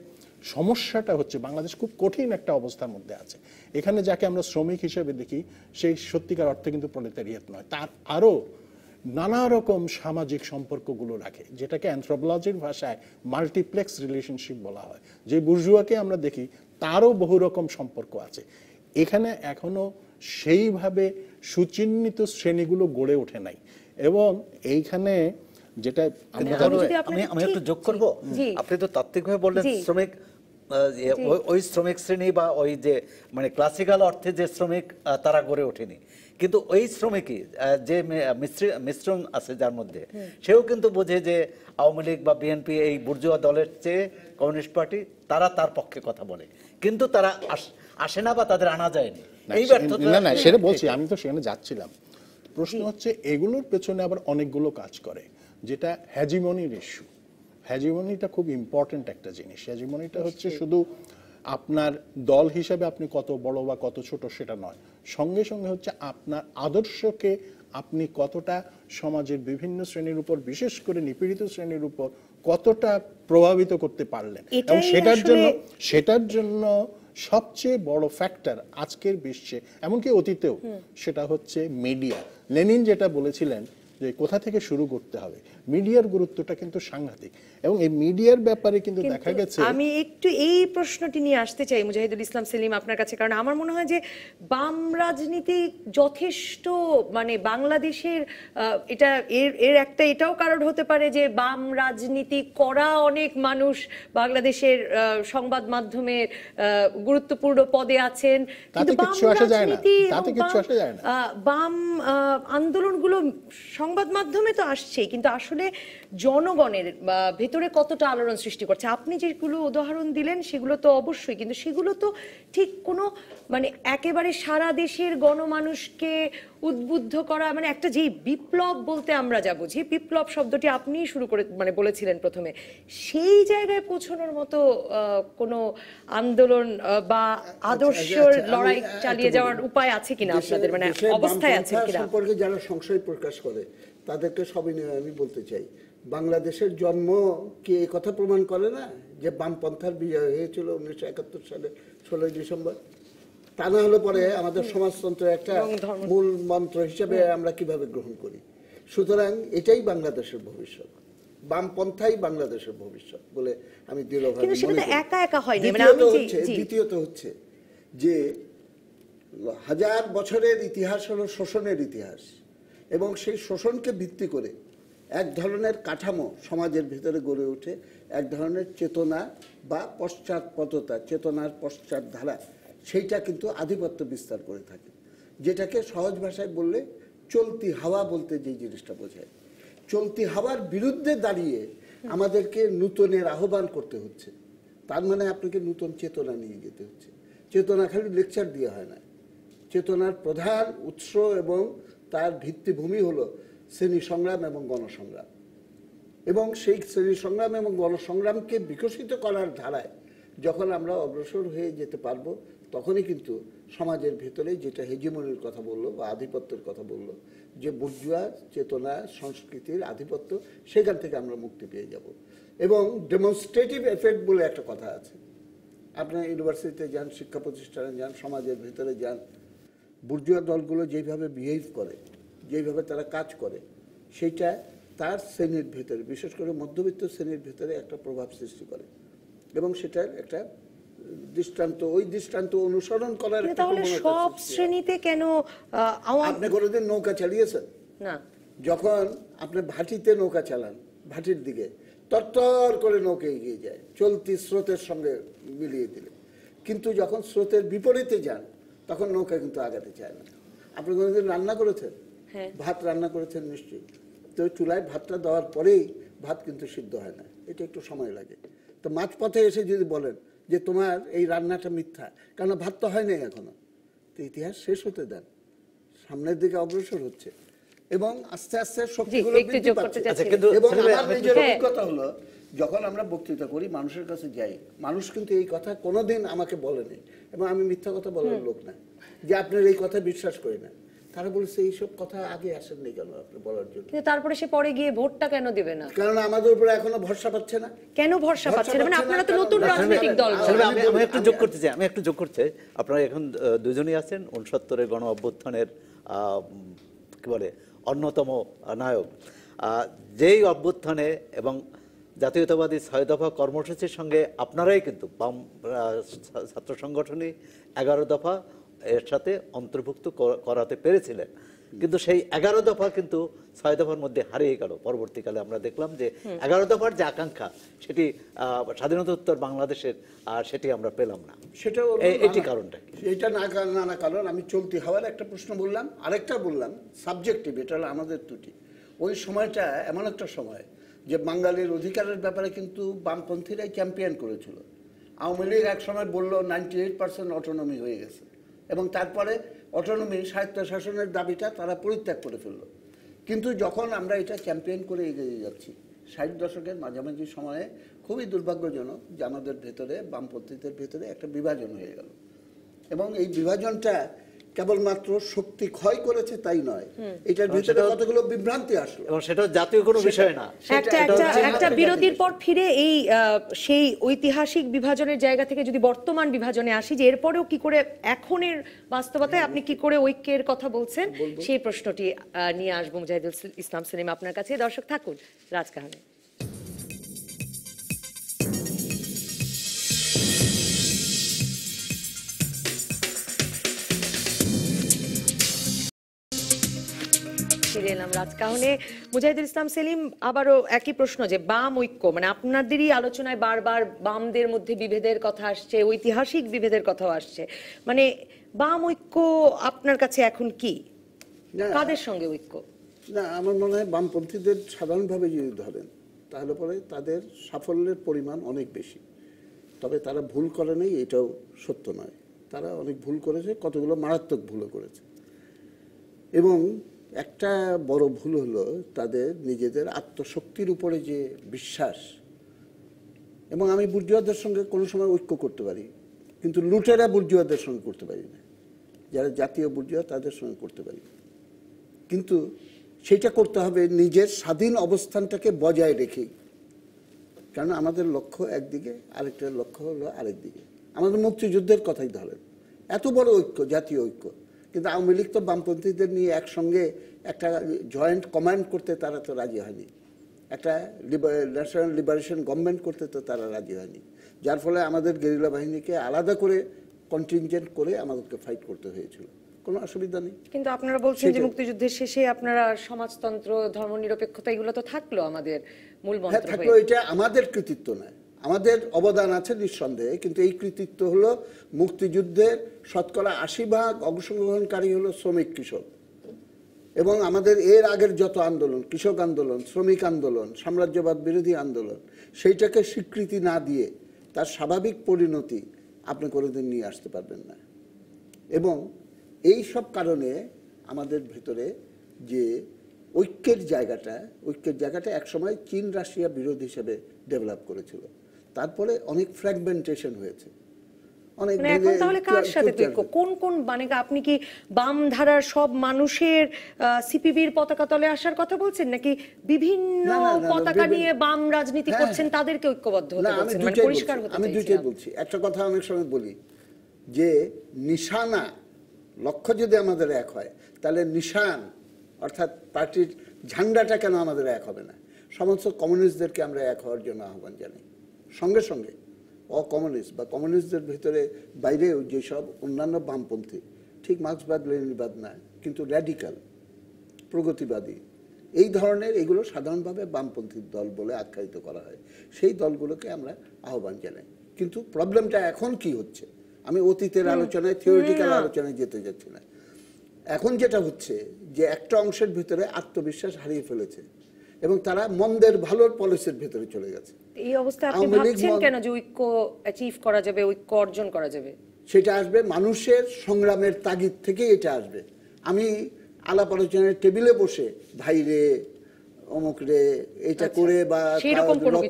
D: সমস্যাটা হচ্ছে বাংলাদেশ খুব কঠিন একটা অবস্থার মধ্যে আছে। এখানে যাকে আমরা শ্রমিক হিসেবে দেখি সেই সত্যিকার অর্থে কিন্তু প্রলেতারিয়েট নয়, তার আরও নানা রকম সামাজিক সম্পর্কগুলো রাখে, যেটাকে অ্যানথ্রোপোলজির ভাষায় মাল্টিপ্লেক্স রিলেশনশিপ বলা হয়। যে বুর্জুয়াকে আমরা দেখি তারও বহু রকম সম্পর্ক আছে। এখানে এখনো সেইভাবে সুচিহ্নিত শ্রেণীগুলো গড়ে ওঠে নাই। এবং এইখানে যেটা
C: আমি একটু যোগ করব, আপনি তো তাত্ত্বিকভাবে বললেন শ্রমিক, ওই শ্রমিক শ্রেণী বা ওই যে মানে ক্লাসিক্যাল অর্থে যে শ্রমিক তারা গড়ে ওঠেনি, কিন্তু ওই শ্রমিকই যে মিশ্রণ আছে যার মধ্যে, সেও কিন্তু বোঝে যে আওয়ামী লীগ বা বিএনপি এই বুর্জুয়া দলের চেয়ে কমিউনিস্ট পার্টি তারা তার পক্ষে কথা বলে, কিন্তু তারা আসে না বা তাদের আনা যায়নি। এই
D: না না সেটা বলছি, আমি তো সেখানে যাচ্ছিলাম। প্রশ্ন হচ্ছে এগুলোর পেছনে আবার অনেকগুলো কাজ করে, যেটা হ্যাজিমনির ইস্যু। হ্যাজিমনিটা খুব ইম্পর্টেন্ট একটা জিনিস। হ্যাজিমনিটা হচ্ছে শুধু আপনার দল হিসেবে আপনি কত বড় বা কত ছোট সেটা নয়, সঙ্গে সঙ্গে হচ্ছে আপনার আদর্শকে আপনি কতটা সমাজের বিভিন্ন শ্রেণীর উপর, বিশেষ করে নিপীড়িত শ্রেণীর উপর কতটা প্রভাবিত করতে পারলেন। এবং সেটার জন্য সবচেয়ে বড় ফ্যাক্টর আজকের বিশ্বে, এমনকি অতীতেও, সেটা হচ্ছে মিডিয়া। লেনিন যেটা বলেছিলেন যে কোথা থেকে শুরু করতে হবে। মিডিয়ার গুরুত্বটা কিন্তু সাংঘাতিক, এবং এই মিডিয়ার ব্যাপারে কিন্তু দেখা গেছে।
A: আমি একটু এই প্রশ্নটি নিয়ে আসতে চাই মুজাহিদুল ইসলাম সেলিম আপনার কাছে, কারণ আমার মনে হয় যে বাম রাজনীতি যথেষ্ট মানে বাংলাদেশের এটা এর একটা এটাও কারণ হতে পারে যে বাম রাজনীতি করা অনেক মানুষ বাংলাদেশের সংবাদ মাধ্যমের গুরুত্বপূর্ণ পদে আছেন, কিন্তু বাম রাজনীতি বাম আন্দোলনগুলো সংবাদ মাধ্যমে তো আসছেই, কিন্তু আসলে জনগণের ভেতরে কতটা আলোড়ন সৃষ্টি করছে। আপনি যেগুলো উদাহরণ দিলেন সেগুলো তো অবশ্যই, কিন্তু সেগুলো তো ঠিক কোনো মানে একেবারে সারা দেশের গণমানুষকে উদ্বুদ্ধ করা, মানে একটা যে বিপ্লব বলতে আমরা যা বুঝি, বিপ্লব শব্দটি আপনি শুরু করে মানে বলেছিলেন প্রথমে, সেই জায়গায় পৌঁছানোর মতো কোনো আন্দোলন বা আদর্শের লড়াই চালিয়ে যাওয়ার উপায় আছে কিনা আপনাদের, মানে অবস্থায় আছে কিনা?
B: সম্পর্কে যারা সংশয় প্রকাশ করে তাদেরকে সবিনয়ে আমি বলতে চাই, বাংলাদেশের জন্ম কি এই কথা প্রমাণ করে না যে বামপন্থার বিজয় হয়েছিল 1971 সালে 16 ডিসেম্বর? তা না হলে পরে আমাদের সমাজতন্ত্রের একটা মূল মন্ত্র হিসেবে আমরা কিভাবে গ্রহণ করি? সুতরাং এটাই বাংলাদেশের ভবিষ্যৎ, বামপন্থাই বাংলাদেশের ভবিষ্যৎ বলে আমি দৃঢ়ভাবে মনে করি।
A: একা একা হয়নি।
B: দ্বিতীয়ত হচ্ছে যে হাজার বছরের ইতিহাস হলো শোষণের ইতিহাস, এবং সেই শোষণকে ভিত্তি করে এক ধরনের কাঠামো সমাজের ভিতরে গড়ে ওঠে, এক ধরনের চেতনা বা পশ্চাৎপদতা, চেতনার পশ্চাৎ ধারা, সেইটা কিন্তু আধিপত্য বিস্তার করে থাকে, যেটাকে সহজ ভাষায় বললে চলতি হাওয়া বলতে যে জিনিসটা বোঝায়। চলতি হাওয়ার বিরুদ্ধে দাঁড়িয়ে আমাদেরকে নূতনের আহ্বান করতে হচ্ছে, তার মানে আপনাকে নূতন চেতনা নিয়ে যেতে হচ্ছে। চেতনা খালি লেকচার দিয়ে হয় না, চেতনার প্রধান উৎস এবং তার ভিত্তিভূমি হলো শ্রেণী সংগ্রাম এবং গণসংগ্রাম, এবং সেই শ্রেণী সংগ্রাম এবং গণসংগ্রামকে বিকশিত করার ধারায় যখন আমরা অগ্রসর হয়ে যেতে পারবো, তখনই কিন্তু সমাজের ভেতরে যেটা হেজিমনির কথা বললো বা আধিপত্যের কথা বললো, যে বুর্জুয়া চেতনা সংস্কৃতির আধিপত্য, সেখান থেকে আমরা মুক্তি পেয়ে যাব। এবং ডেমনস্ট্রেটিভ এফেক্ট বলে একটা কথা আছে, আপনার ইউনিভার্সিটিতে যান, শিক্ষা প্রতিষ্ঠানে যান, সমাজের ভেতরে যান, বুর্জুয়া দলগুলো যেভাবে বিহেভ করে, যেভাবে তারা কাজ করে, সেইটা তার শ্রেণীর ভেতরে, বিশেষ করে মধ্যবিত্ত শ্রেণীর ভেতরে একটা প্রভাব সৃষ্টি করে, এবং সেটার একটা দৃষ্টান্ত, ওই দৃষ্টান্ত অনুসরণ করার একটা প্রবণতা।
A: সব শ্রেণীতে কেন?
B: আপনি কোনোদিন নৌকা চালিয়েছেন
A: না?
B: যখন আপনি ভাটিতে নৌকা চালান, ভাটির দিকে তরতর করে নৌকা এগিয়ে যায় চলতি স্রোতের সঙ্গে মিলিয়ে দিলে, কিন্তু যখন স্রোতের বিপরীতে যান তখন নৌকা কিন্তু আগাতে চায় না। আপনি কোনোদিন রান্না করেছেন? ভাত রান্না করেছেন নিশ্চয়ই, তো চুলায় ভাতটা দেওয়ার পরেই ভাত কিন্তু সিদ্ধ হয় না, এটা একটু সময় লাগে। তো মাঝপথে এসে যদি বলেন যে তোমার এই রান্নাটা মিথ্যা, কারণ ভাত তো হয় নাই এখনো, তো ইতিহাস শেষ হতে দেন, সামনের দিকে অগ্রসর হচ্ছে এবং আস্তে আস্তে শক্তিগুলো বৃদ্ধি পাচ্ছে। এবং আমার নিজের অভিজ্ঞতা হলো, যখন আমরা বক্তৃতা করি, মানুষের কাছে যাই, মানুষ কিন্তু এই কথা কোনোদিন আমাকে বলেনি, এবং আমি মিথ্যা কথা বলার লোক না যে আপনার এই কথা বিশ্বাস করি না। তারা বলছে এইসব কথা আগে আসেননি কেন আপনি বলার জন্য?
A: তারপরে সে পরে গিয়ে ভোটটা কেন দেবে না?
B: কারণ আমাদের উপরে এখনো ভরসা পাচ্ছে না।
A: কেন ভরসা পাচ্ছে না? মানে আপনারা তো নতুন রাজনৈতিক দল।
C: আমি একটু যোগ করতে চাই, আপনারা এখন দুজনই আছেন 69-এর গণ অভ্যুত্থানের কি বলে অন্যতম নায়ক। যেই অভ্যুত্থানে এবং জাতীয়তাবাদী 6 দফা কর্মসূচির সঙ্গে আপনারাই কিন্তু বাম ছাত্র সংগঠনই 11 দফা এর সাথে অন্তর্ভুক্ত করাতে পেরেছিলেন, কিন্তু সেই 11 দফা কিন্তু 6 দফার মধ্যে হারিয়ে গেল। পরবর্তীকালে আমরা দেখলাম যে 11 দফার যে আকাঙ্ক্ষা, সেটি স্বাধীনতোত্তর বাংলাদেশের, আর সেটি আমরা পেলাম না।
B: সেটাও
C: এটি কারণটা কি?
B: এটা নানা কারণ। আমি চলতি হওয়ার একটা প্রশ্ন বললাম, আরেকটা বললাম সাবজেক্টিভ, এটা হলো আমাদের ত্রুটি। ওই সময়টা এমন একটা সময় যে বাঙালির অধিকারের ব্যাপারে কিন্তু বামপন্থীরাই ক্যাম্পেইন করেছিল। আওয়ামী লীগ এক সময় বলল 98% অটোনমি হয়ে গেছে, এবং তারপরে অটোনমি স্বায়ত্তশাসনের দাবিটা তারা পরিত্যাগ করে ফেলল। কিন্তু যখন আমরা এটা ক্যাম্পেইন করে এগিয়ে যাচ্ছি 60 দশকের মাঝামাঝি সময়ে, খুবই দুর্ভাগ্যজনক যে আমাদের ভেতরে, বামপন্থীদের ভেতরে একটা বিভাজন হয়ে গেল, এবং এই বিভাজনটা কেবলমাত্র শক্তি ক্ষয় করেছে তাই নয়, এটার ভিতরে কতগুলো বিভ্রান্তি আসলো,
C: এবং সেটা জাতীয় কোনো বিষয় না।
A: একটা বিরতির পর ফিরে এই সেই ঐতিহাসিক বিভাজনের জায়গা থেকে যদি বর্তমান বিভাজনে আসি, যে এরপরেও কি করে এখনের বাস্তবতায় আপনি কি করে ঐক্যের কথা বলছেন, সেই প্রশ্নটি নিয়ে আসবো মুজাহিদুল ইসলাম সেলিম আপনার কাছে। দর্শক থাকুন রাজকাহনে। ফিরে এলাম রাজকাহনে। মুজাহিদুল ইসলাম সেলিম, আবারও একই প্রশ্ন, যে বাম ঐক্য, মানে আপনাদেরই আলোচনায় বারবার বামদের মধ্যে বিভেদের কথা আসছে, ঐতিহাসিক বিভেদের কথাও আসছে, মানে বাম ঐক্য আপনার কাছে এখন কি, কাদের সঙ্গে ঐক্য?
B: না, আমার মনে হয় বামপন্থীদের সাধারণভাবে যদি ধরেন তাহলে পরে তাদের সাফল্যের পরিমাণ অনেক বেশি। তবে তারা ভুল করে নেই এটাও সত্য নয়, তারা অনেক ভুল করেছে, কতগুলো মারাত্মক ভুলও করেছে। এবং একটা বড় ভুল হলো তাদের নিজেদের আত্মশক্তির উপরে যে বিশ্বাস। এবং আমি বুর্জুয়াদের সঙ্গে কোনো সময় ঐক্য করতে পারি, কিন্তু লুটেরা বুর্জুয়াদের সঙ্গে করতে পারি না। যারা জাতীয় বুর্জুয়া তাদের সঙ্গে করতে পারি, কিন্তু সেটা করতে হবে নিজের স্বাধীন অবস্থানটাকে বজায় রেখেই। কারণ আমাদের লক্ষ্য একদিকে, আরেকটা লক্ষ্য হলো আরেক দিকে। আমাদের মুক্তিযুদ্ধের কথাই ধরেন, এত বড় ঐক্য, জাতীয় ঐক্য, কিন্তু আওয়ামী লীগ তো বামপন্থীদের নিয়ে একসঙ্গে একটা জয়েন্ট কমান্ড করতে তারা তো রাজি হয়নি, একটা ন্যাশনাল লিবারেশন গভর্নমেন্ট করতে তো তারা রাজি হয়নি, যার ফলে আমাদের গেরিলা বাহিনীকে আলাদা করে কন্টিনজেন্ট করে আমাদেরকে ফাইট করতে হয়েছিল। কোনো অসুবিধা নেই।
A: কিন্তু আপনারা বলছেন যে মুক্তিযুদ্ধের শেষে আপনারা সমাজতন্ত্র, ধর্মনিরপেক্ষতা এগুলো তো থাকলো আমাদের মূল মন্ত্র হয়ে।
B: থাকলো, এটা আমাদের কৃতিত্ব নয়, আমাদের অবদান আছে নিঃসন্দেহে, কিন্তু এই কৃতিত্ব হলো মুক্তিযুদ্ধের 80% অংশগ্রহণকারী হলো শ্রমিক কৃষক। এবং আমাদের এর আগের যত আন্দোলন, কৃষক আন্দোলন, শ্রমিক আন্দোলন, সাম্রাজ্যবাদ বিরোধী আন্দোলন, সেইটাকে স্বীকৃতি না দিয়ে তার স্বাভাবিক পরিণতি আপনি কোনোদিন নিয়ে আসতে পারবেন না। এবং এই সব কারণে আমাদের ভিতরে যে ঐক্যের জায়গাটা একসময় চীন রাশিয়া বিরোধ হিসেবে ডেভেলপ করেছিল, তারপরে অনেক ফ্র্যাগমেন্টেশন হয়েছে, অনেক।
A: এখন তাহলে কার সাথে ঐক্য, কোন কোন, মানে আপনি কি বাম ধারার সব মানুষের সিপিবির পতাকা তলে আসার কথা বলছেন, নাকি বিভিন্ন পতাকা নিয়ে বাম রাজনীতি করছেন তাদেরকে ঐক্যবদ্ধ হতে বলছেন? মানে পরিষ্কার হতে চাইছি।
B: আমি দুইটাই বলছি। একটা কথা অনেক সময় বলি যে নিশানা, লক্ষ্য যদি আমাদের এক হয় তাহলে নিশান অর্থাৎ পার্টির ঝান্ডাটা কেন আমাদের এক হবে না? সমস্ত কমিউনিস্টদেরকে আমরা এক হওয়ার জন্য আহ্বান জানাই। সঙ্গে সঙ্গে অকমিউনিস্ট বা কমিউনিস্টদের ভিতরে বাইরেও যেসব অন্যান্য বামপন্থী, ঠিক মার্ক্সবাদ লেনিনবাদ না, কিন্তু র্যাডিক্যাল প্রগতিবাদী, এই ধরনের, এগুলো সাধারণভাবে বামপন্থী দল বলে আখ্যায়িত করা হয়, সেই দলগুলোকে আমরা আহ্বান জানাই। কিন্তু প্রবলেমটা এখন কি হচ্ছে, আমি অতীতের আলোচনায়, থিওরিটিক্যাল আলোচনায় যেতে যাচ্ছি না। এখন যেটা হচ্ছে যে একটা অংশের ভিতরে আত্মবিশ্বাস হারিয়ে ফেলেছে এবং তারা মন্দের ভালোর পলিসির ভিতরে চলে গেছে।
A: এই অবস্থায় আপনি ভাবছেন কেন যে ঐক্য অ্যাচিভ করা যাবে, ঐক্য অর্জন করা যাবে?
B: সেটা আসবে মানুষের সংগ্রামের তাগিদ থেকে, এটা আসবে। আমি আলাপ আলোচনার টেবিলে বসে ভাই রে, অমুক রে, এইটা করে বা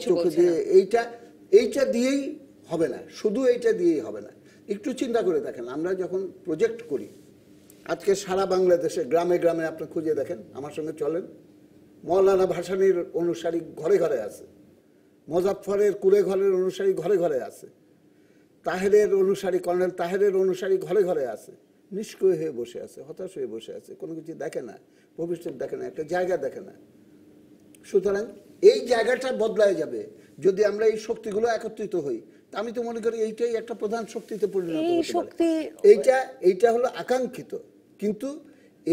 B: চোখে দিয়ে এইটা দিয়েই হবে না, শুধু এইটা দিয়েই হবে না। একটু চিন্তা করে দেখেন, আমরা যখন প্রজেক্ট করি, আজকে সারা বাংলাদেশে গ্রামে গ্রামে আপনি খুঁজে দেখেন, আমার সঙ্গে চলেন, মৌলানা ভাসানীর অনুসারী ঘরে ঘরে আছে, মোজাফফরের কুড়ে ঘরের অনুসারী ঘরে ঘরে আছে, তাহেরের অনুসারী, কর্নেল তাহেরের অনুসারী ঘরে ঘরে আছে, নিষ্ক্রিয় হয়ে বসে আছে, হতাশ হয়ে বসে আছে, কোনো কিছু দেখে না, ভবিষ্যৎ দেখে না, একটা জায়গা দেখে না। সুতরাং এই জায়গাটা বদলায় যাবে যদি আমরা এই শক্তিগুলো একত্রিত হই। আমি তো মনে করি এইটাই একটা প্রধান শক্তিতে পরিণত হতে পারে। এইটা হলো আকাঙ্ক্ষিত, কিন্তু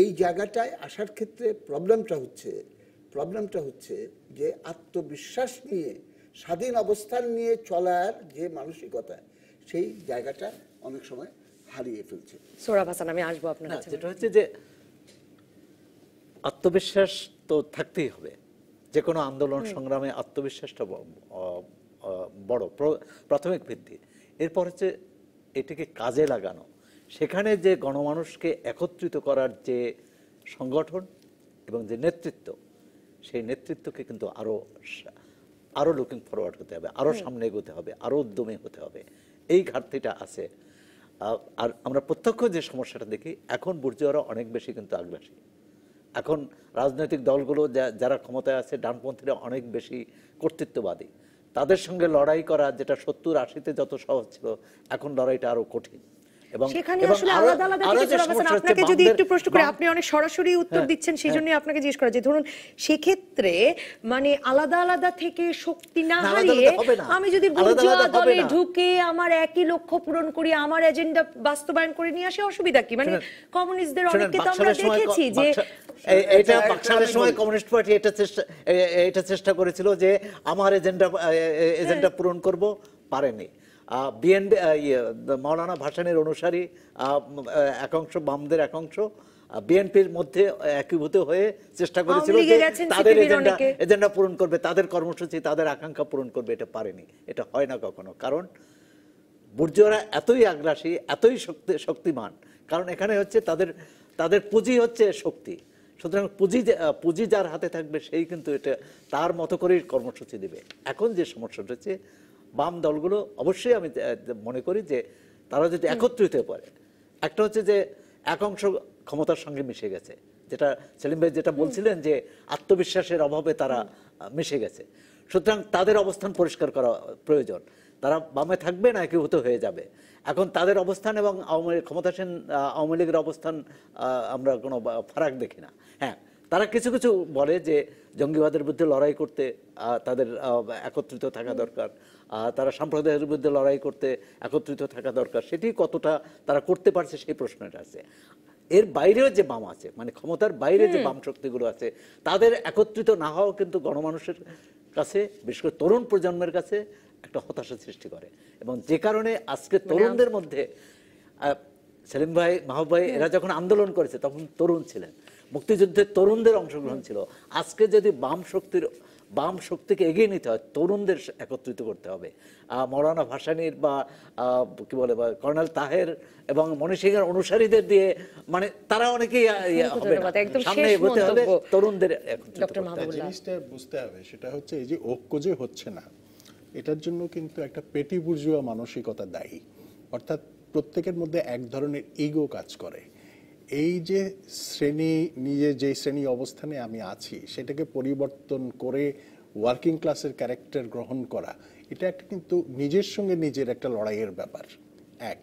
B: এই জায়গাটায় আসার ক্ষেত্রে প্রবলেমটা হচ্ছে যে আত্মবিশ্বাস নিয়ে, স্বাধীন অবস্থান নিয়ে চলার যে মানসিকতা, সেই জায়গাটা অনেক সময় হারিয়ে ফেলছে।
A: সোহরাব হাসান, আমি আসবো আপনার কাছে।
C: যেটা হচ্ছে যে আত্মবিশ্বাস তো থাকতেই হবে, যে কোনো আন্দোলন সংগ্রামে আত্মবিশ্বাসটা বড় প্রাথমিক ভিত্তি। এরপর হচ্ছে এটাকে কাজে লাগানো, সেখানে যে গণমানুষকে একত্রিত করার যে সংগঠন এবং যে নেতৃত্ব, সেই নেতৃত্বকে কিন্তু আরো লুকিং ফরওয়ার্ড হতে হবে, আরো সামনে এগোতে হবে, আরো উদ্যমী হতে হবে। এই ঘাটতিটা আছে। আর আমরা প্রত্যক্ষ যে সমস্যাটা দেখি, এখন বুর্জোয়ারা অনেক বেশি কিন্তু আগ্রাসী। এখন রাজনৈতিক দলগুলো যারা ক্ষমতায় আছে, ডানপন্থীরা অনেক বেশি কর্তৃত্ববাদী। তাদের সঙ্গে লড়াই করা যেটা 70-80-তে যত সহজ ছিল, এখন লড়াইটা আরো কঠিন।
A: সেখানে আসলে আলাদা আলাদা কিছু অবস্থান। আপনাকে যদি একটু প্রশ্ন করে, আপনি অনেক সরাসরি উত্তর দিচ্ছেন, সেই জন্য আপনাকে জিজ্ঞেস করা যে ধরুন সেক্ষেত্রে মানে আলাদা আলাদা থেকে শক্তি না হারিয়ে আমি যদি বুর্জোয়া দলে ঢুকে আমার একই লক্ষ্য পূরণ করি, আমার এজেন্ডা বাস্তবায়ন করে নিয়ে আসে, অসুবিধা কি? মানে কমিউনিস্টদের অনেককে তো আমরা দেখেছি যে
C: এটা বাকশালের সময় কমিউনিস্ট পার্টি এটা চেষ্টা করেছিল যে আমার এজেন্ডা পূরণ করব, পারেনি। বিএনপি মাওলানা ভাসানীর অনুসারী একাংশ, বামদের একাংশ বিএনপির মধ্যে একীভূত হয়ে চেষ্টা করেছিল যে তাদের এজেন্ডা পূরণ করবে, তাদের কর্মসূচি, তাদের আকাঙ্ক্ষা পূরণ করবে। এটা পারেনি, এটা হয় না কখনো। কারণ বুর্জোয়ারা এতই আগ্রাসী, এতই শক্তিমান, কারণ এখানে হচ্ছে তাদের পুঁজি হচ্ছে শক্তি। সুতরাং পুঁজি যার হাতে থাকবে সেই কিন্তু এটা তার মতো করেই কর্মসূচি দিবে। এখন যে সমস্যাটা হচ্ছে, বাম দলগুলো অবশ্যই আমি মনে করি যে তারা যদি একত্রিত হতে পারে, একটা হচ্ছে যে এক অংশ ক্ষমতার সঙ্গে মিশে গেছে, যেটা সেলিম ভাই যেটা বলছিলেন যে আত্মবিশ্বাসের অভাবে তারা মিশে গেছে। সুতরাং তাদের অবস্থান পরিষ্কার করা প্রয়োজন। তারা বামে থাকবে না একীভূত হয়ে যাবে। এখন তাদের অবস্থান এবং ক্ষমতাসীন আওয়ামী লীগের অবস্থান আমরা কোনো ফারাক দেখি না। হ্যাঁ, তারা কিছু কিছু বলে যে জঙ্গিবাদের বিরুদ্ধে লড়াই করতে তাদের একত্রিত থাকা দরকার, তারা সাম্প্রদায়িকের বিরুদ্ধে লড়াই করতে একত্রিত থাকা দরকার। সেটি কতটা তারা করতে পারছে সেই প্রশ্নটা আছে। এর বাইরেও যে বাম আছে, মানে ক্ষমতার বাইরে যে বাম শক্তিগুলো আছে, তাদের একত্রিত না হওয়াও কিন্তু গণমানুষের কাছে, বিশেষ করে তরুণ প্রজন্মের কাছে একটা হতাশা সৃষ্টি করে। এবং যে কারণে আজকে তরুণদের মধ্যে, সেলিম ভাই, মাহবুব ভাই এরা যখন আন্দোলন করেছে তখন তরুণ ছিলেন, মুক্তিযুদ্ধে তরুণদের অংশগ্রহণ ছিল। আজকে যদি বাম শক্তিকে এগিয়ে নিতে হয়, তরুণদের একত্রিত করতে হবে। মৌলানা ভাসানীর বা কি বলে কর্নেল তাহের এবং মনি সিংয়ের অনুসারীদের দিয়ে, মানে তারা অনেকেই হবে না, সামনে এগোতে হবে, তরুণদের
D: জিনিসটা বুঝতে হবে। সেটা হচ্ছে এই যে ঐক্য যে হচ্ছে না, এটার জন্য কিন্তু একটা পেটি বুর্জোয়া মানসিকতা দায়ী। অর্থাৎ প্রত্যেকের মধ্যে এক ধরনের ইগো কাজ করে। এই যে যে শ্রেণী অবস্থানে আমি আছি সেটাকে পরিবর্তন করে ওয়ার্কিং ক্লাসের ক্যারেক্টার গ্রহণ করা, এটা একটা কিন্তু নিজের সঙ্গে নিজের একটা লড়াইয়ের ব্যাপার। এক,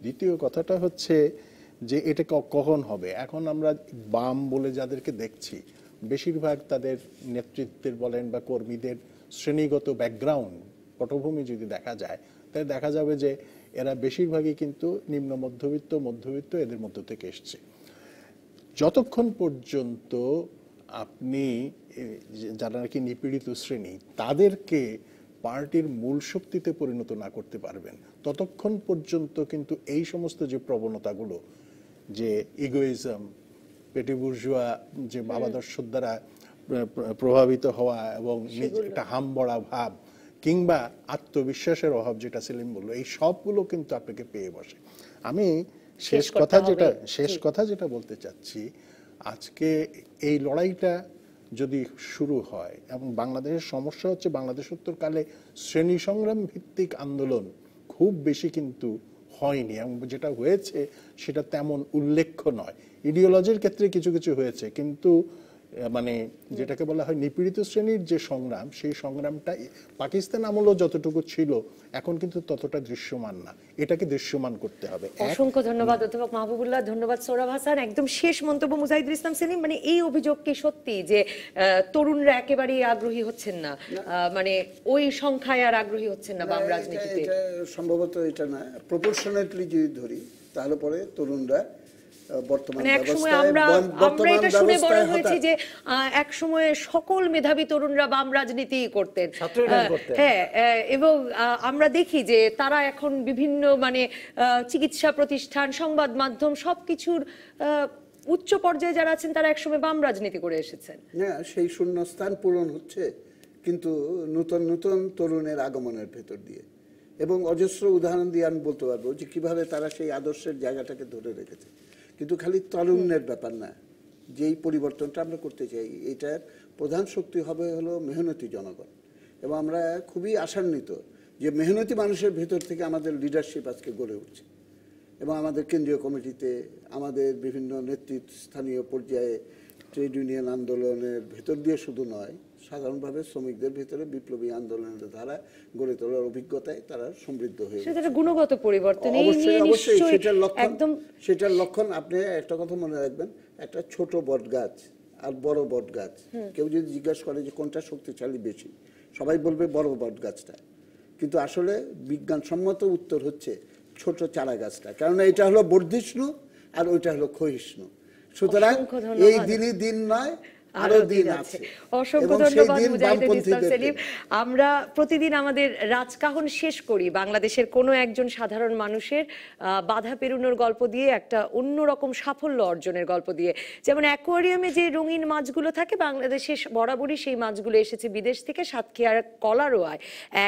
D: দ্বিতীয় কথাটা হচ্ছে যে এটা কখন হবে। এখন আমরা বাম বলে যাদেরকে দেখছি, বেশিরভাগ তাদের নেতৃত্বের বলেন বা কর্মীদের শ্রেণীগত ব্যাকগ্রাউন্ড, পটভূমি যদি দেখা যায়, তাহলে দেখা যাবে যে এরা বেশিরভাগই কিন্তু নিম্ন মধ্যবিত্ত এদের মধ্য থেকে এসছে। যতক্ষণ পর্যন্ত আপনি যারা নাকি নিপীড়িত শ্রেণী তাদেরকে পার্টির মূল শক্তিতে পরিণত না করতে পারবেন, ততক্ষণ পর্যন্ত কিন্তু এই সমস্ত যে প্রবণতাগুলো, যে ইগোইজম, পেটি বুর্জোয়া যে ভাবাদর্শের দ্বারা প্রভাবিত হওয়া এবং একটা হামবড়া ভাব কিংবা আত্মবিশ্বাসের অভাব, যেটা সেলিম বললো, এই সবগুলো কিন্তু আপনাকে পেয়ে বসে। আমি শেষ কথা যেটা বলতে চাচ্ছি, আজকে এই লড়াইটা যদি শুরু হয়, এবং বাংলাদেশের সমস্যা হচ্ছে বাংলাদেশোত্তরকালে শ্রেণী সংগ্রাম ভিত্তিক আন্দোলন খুব বেশি কিন্তু হয়নি, এবং যেটা হয়েছে সেটা তেমন উল্লেখ্য নয়। ইডিওলজির ক্ষেত্রে কিছু কিছু হয়েছে, কিন্তু মানে যেটাকে বলা হয় নিপীড়িত শ্রেণীর যে সংগ্রাম, সেই সংগ্রামটা পাকিস্তান আমলও যতটুকু ছিল এখন কিন্তু ততটা দৃশ্যমান না। এটাকে দৃশ্যমান করতে হবে।
A: অসংখ্য ধন্যবাদ অধ্যাপক মাহবুবুল্লাহ, ধন্যবাদ সোহরাব হাসান। একদম শেষ মন্তব্য মুজাহিদুল ইসলাম সেলিম, মানে এই অভিযোগ কি সত্যি যে তরুণরা একেবারেই আগ্রহী হচ্ছেন না, মানে ওই সংখ্যায় আর আগ্রহী হচ্ছেন না বাম রাজনীতিতে?
B: এটা সম্ভবত এটা না, প্রপোর্শনেটলি যদি ধরি তাহলে পরে তরুণরা
A: আমরা এটা শুনে বড় হয়েছি যে এক সময় সকল মেধাবী তরুণরা বাম রাজনীতি করতেন, হ্যাঁ, এবং আমরা দেখি যে তারা এখন বিভিন্ন মানে চিকিৎসা প্রতিষ্ঠান, সংবাদ মাধ্যম, সবকিছুর উচ্চ পর্যায়ে যারা আছেন তারা একসময় বাম রাজনীতি করে এসেছেন।
B: হ্যাঁ, সেই শূন্যস্থান পূরণ হচ্ছে কিন্তু নতুন নতুন তরুণের আগমনের ভেতর দিয়ে, এবং অজস্র উদাহরণ দিয়ে আমি বলতে পারবো যে কিভাবে তারা সেই আদর্শের জায়গাটাকে ধরে রেখেছে। কিন্তু খালি তরুণের ব্যাপার না, যেই পরিবর্তনটা আমরা করতে চাই এটার প্রধান শক্তি হবে হলো মেহনতি জনগণ। এবং আমরা খুবই আশান্বিত যে মেহনতি মানুষের ভেতর থেকে আমাদের লিডারশিপ আজকে গড়ে উঠছে, এবং আমাদের কেন্দ্রীয় কমিটিতে, আমাদের বিভিন্ন নেতৃস্থানীয় পর্যায়ে ট্রেড ইউনিয়ন আন্দোলনের ভেতর দিয়ে শুধু নয়, সাধারণভাবে শ্রমিকদের ভেতরে বিপ্লবী আন্দোলনের ধারা গড়ে তোলার অভিজ্ঞতায় তারা সমৃদ্ধ হয়ে গেছে।
A: সেটা গুণগত পরিবর্তন, এই
B: অবশ্যই
A: নিয়ে
B: অবশ্যই
A: নিশ্চয়ই
B: সেটার লক্ষণ আপনি একটা কথা মনে রাখবেন, একটা ছোট বট গাছ আর বড় বট গাছ, কেউ যদি জিজ্ঞাসা করে যে কোনটা শক্তিশালী বেশি, সবাই বলবে বড় বট গাছটা, কিন্তু আসলে বিজ্ঞানসম্মত উত্তর হচ্ছে ছোট চারা গাছটা, কারণ এটা হলো বর্ধিষ্ণু আর ওইটা হলো ক্ষয়িষ্ণু। সুতরাং এই দিনই দিন নয়, আরো দিন আছে।
A: অসংখ্য ধন্যবাদ মুজাহিদুল ইসলাম সেলিম। আমরা প্রতিদিন আমাদের রাজকাহন শেষ করি বাংলাদেশের কোনো একজন সাধারণ মানুষের বাধা পেরোনোর গল্প দিয়ে, একটা অন্যরকম সাফল্য অর্জনের গল্প দিয়ে। যেমন অ্যাকোয়ারিয়ামে যে রঙিন মাছগুলো থাকে, বাংলাদেশে বরাবরই সেই মাছগুলো এসেছে বিদেশ থেকে। সাতক্ষীরার কলারোয়ায়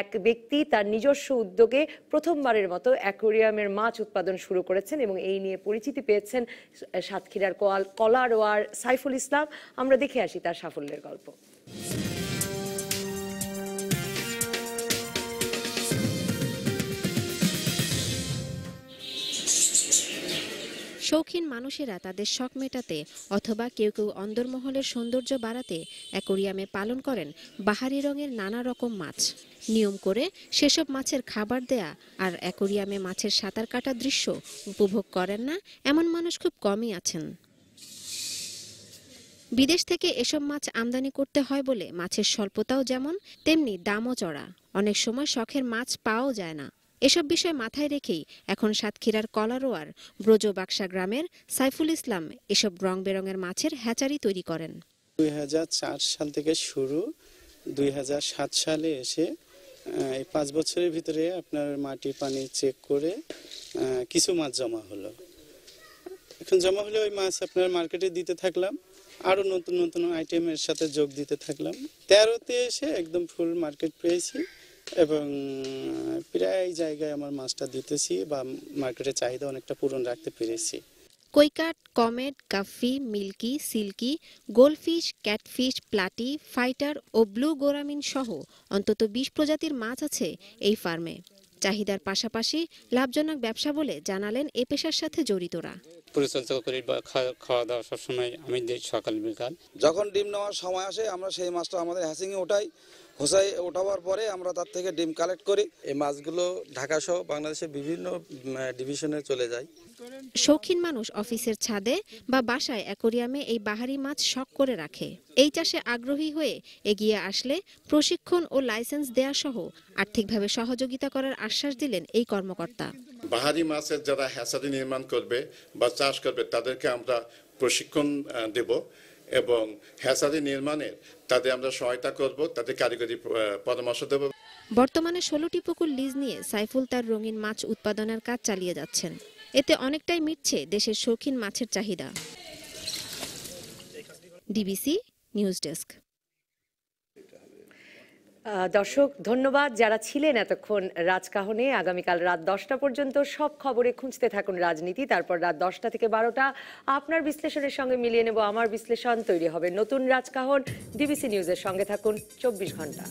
A: এক ব্যক্তি তার নিজস্ব উদ্যোগে প্রথমবারের মতো অ্যাকোয়ারিয়ামের মাছ উৎপাদন শুরু করেছেন এবং এই নিয়ে পরিচিতি পেয়েছেন সাতক্ষীরার কলারোয়ার সাইফুল ইসলাম। আমরা দেখে আসি তার সাফল্যের গল্প।
E: শৌখিন মানুষেরা তাদের শখ মেটাতে অথবা কেউ কেউ অন্দরমহলের সৌন্দর্য বাড়াতে অ্যাকোয়ারিয়ামে পালন করেন বাহারি রঙের নানা রকম মাছ। নিয়ম করে সেসব মাছের খাবার দেয়া আর অ্যাকোয়ারিয়ামে মাছের সাঁতার কাটার দৃশ্য উপভোগ করেন না এমন মানুষ খুব কমই আছেন। বিদেশ থেকে এসব মাছ আমদানি করতে হয় বলে মাছের স্বল্পতাও যেমন, তেমনি দামও চড়া। অনেক সময় শখের মাছ পাওয়াও যায় না। এসব বিষয় মাথায় রেখেই এখন সাতক্ষীরার কলারোয়ার ব্রজবাক্সা গ্রামের সাইফুল ইসলাম এসব রং বেরঙের মাছের হ্যাচারি তৈরি করেন।
F: 2004 সাল থেকে শুরু, 2007 সালে এসে এই 5 বছরের ভিতরে আপনার মাটি পানি চেক করে কিছু মাছ জমা হলো। এখন জমা হলে ওই মাছ আপনার মার্কেটে দিতে থাকলাম, আরো নতুন নতুন আইটেমের সাথে যোগ দিতে থাকলাম। 13তে এসে একদম ফুল মার্কেট পেয়েছি এবং প্রায় জায়গায় আমার মাছটা দিতেছি বা মার্কেটের চাহিদা অনেকটা পূরণ রাখতে পেরেছি।
E: কৈকাট, comet, guppy, milky, silky, goldfish, catfish, platy, fighter ও ব্লু গোরামিন সহ অন্তত 20 প্রজাতির মাছ আছে এই ফার্মে। চাহিদার পাশাপাশি লাভজনক ব্যবসা বলে জানালেন এ পেশার সাথে জড়িতরা।
G: পরিচর্যা করি বা খাওয়া দাওয়া সবসময় আমি দিই সকাল বিকাল।
H: যখন ডিম নেওয়ার সময় আসে আমরা সেই মাছটা আমাদের হ্যাচিংয়ে ওঠাই, হোসাই ওঠাবার পরে আমরা তার থেকে ডিম কালেক্ট করি। এই মাছগুলো ঢাকা সহ বাংলাদেশের বিভিন্ন ডিভিশনে চলে যায়।
E: শৌখিন মানুষ অফিসের ছাদে বা বাসায় অ্যাকোয়ারিয়ামে এই বাহারি মাছ শখ করে রাখে। এই চাষে আগ্রহী হয়ে এগিয়ে আসলে প্রশিক্ষণ ও লাইসেন্স দেয়া সহ আর্থিকভাবে সহযোগিতা করার আশ্বাস দিলেন এই কর্মকর্তা।
I: বাহারি মাছের যারা হ্যাচারি নির্মাণ করবে বা চাষ করবে তাদেরকে আমরা প্রশিক্ষণ দেব এবং হ্যাচারি নির্মাণে তাদের আমরা সহায়তা করব, তাদের কারিগরি পরামর্শ দেব।
E: বর্তমানে 16টি পুকুর লিজ নিয়ে সাইফুল তার রঙিন মাছ উৎপাদনের কাজ চালিয়ে যাচ্ছেন। এতে অনেকটাই মিটছে দেশের শৌখিন মাছের চাহিদা। DBC news desk.
A: দর্শক ধন্যবাদ যারা ছিলেন এতক্ষণ রাজকাহনে। আগামীকাল রাত 10টা পর্যন্ত সব খবরে খুঁজতে থাকুন রাজনীতি। তারপর রাত 10টা থেকে 12টা আপনার বিশ্লেষণের সঙ্গে মিলিয়ে নেব আমার বিশ্লেষণ। তৈরি হবে নতুন রাজকাহন। ডিবিসি নিউজের সঙ্গে থাকুন 24 ঘন্টা।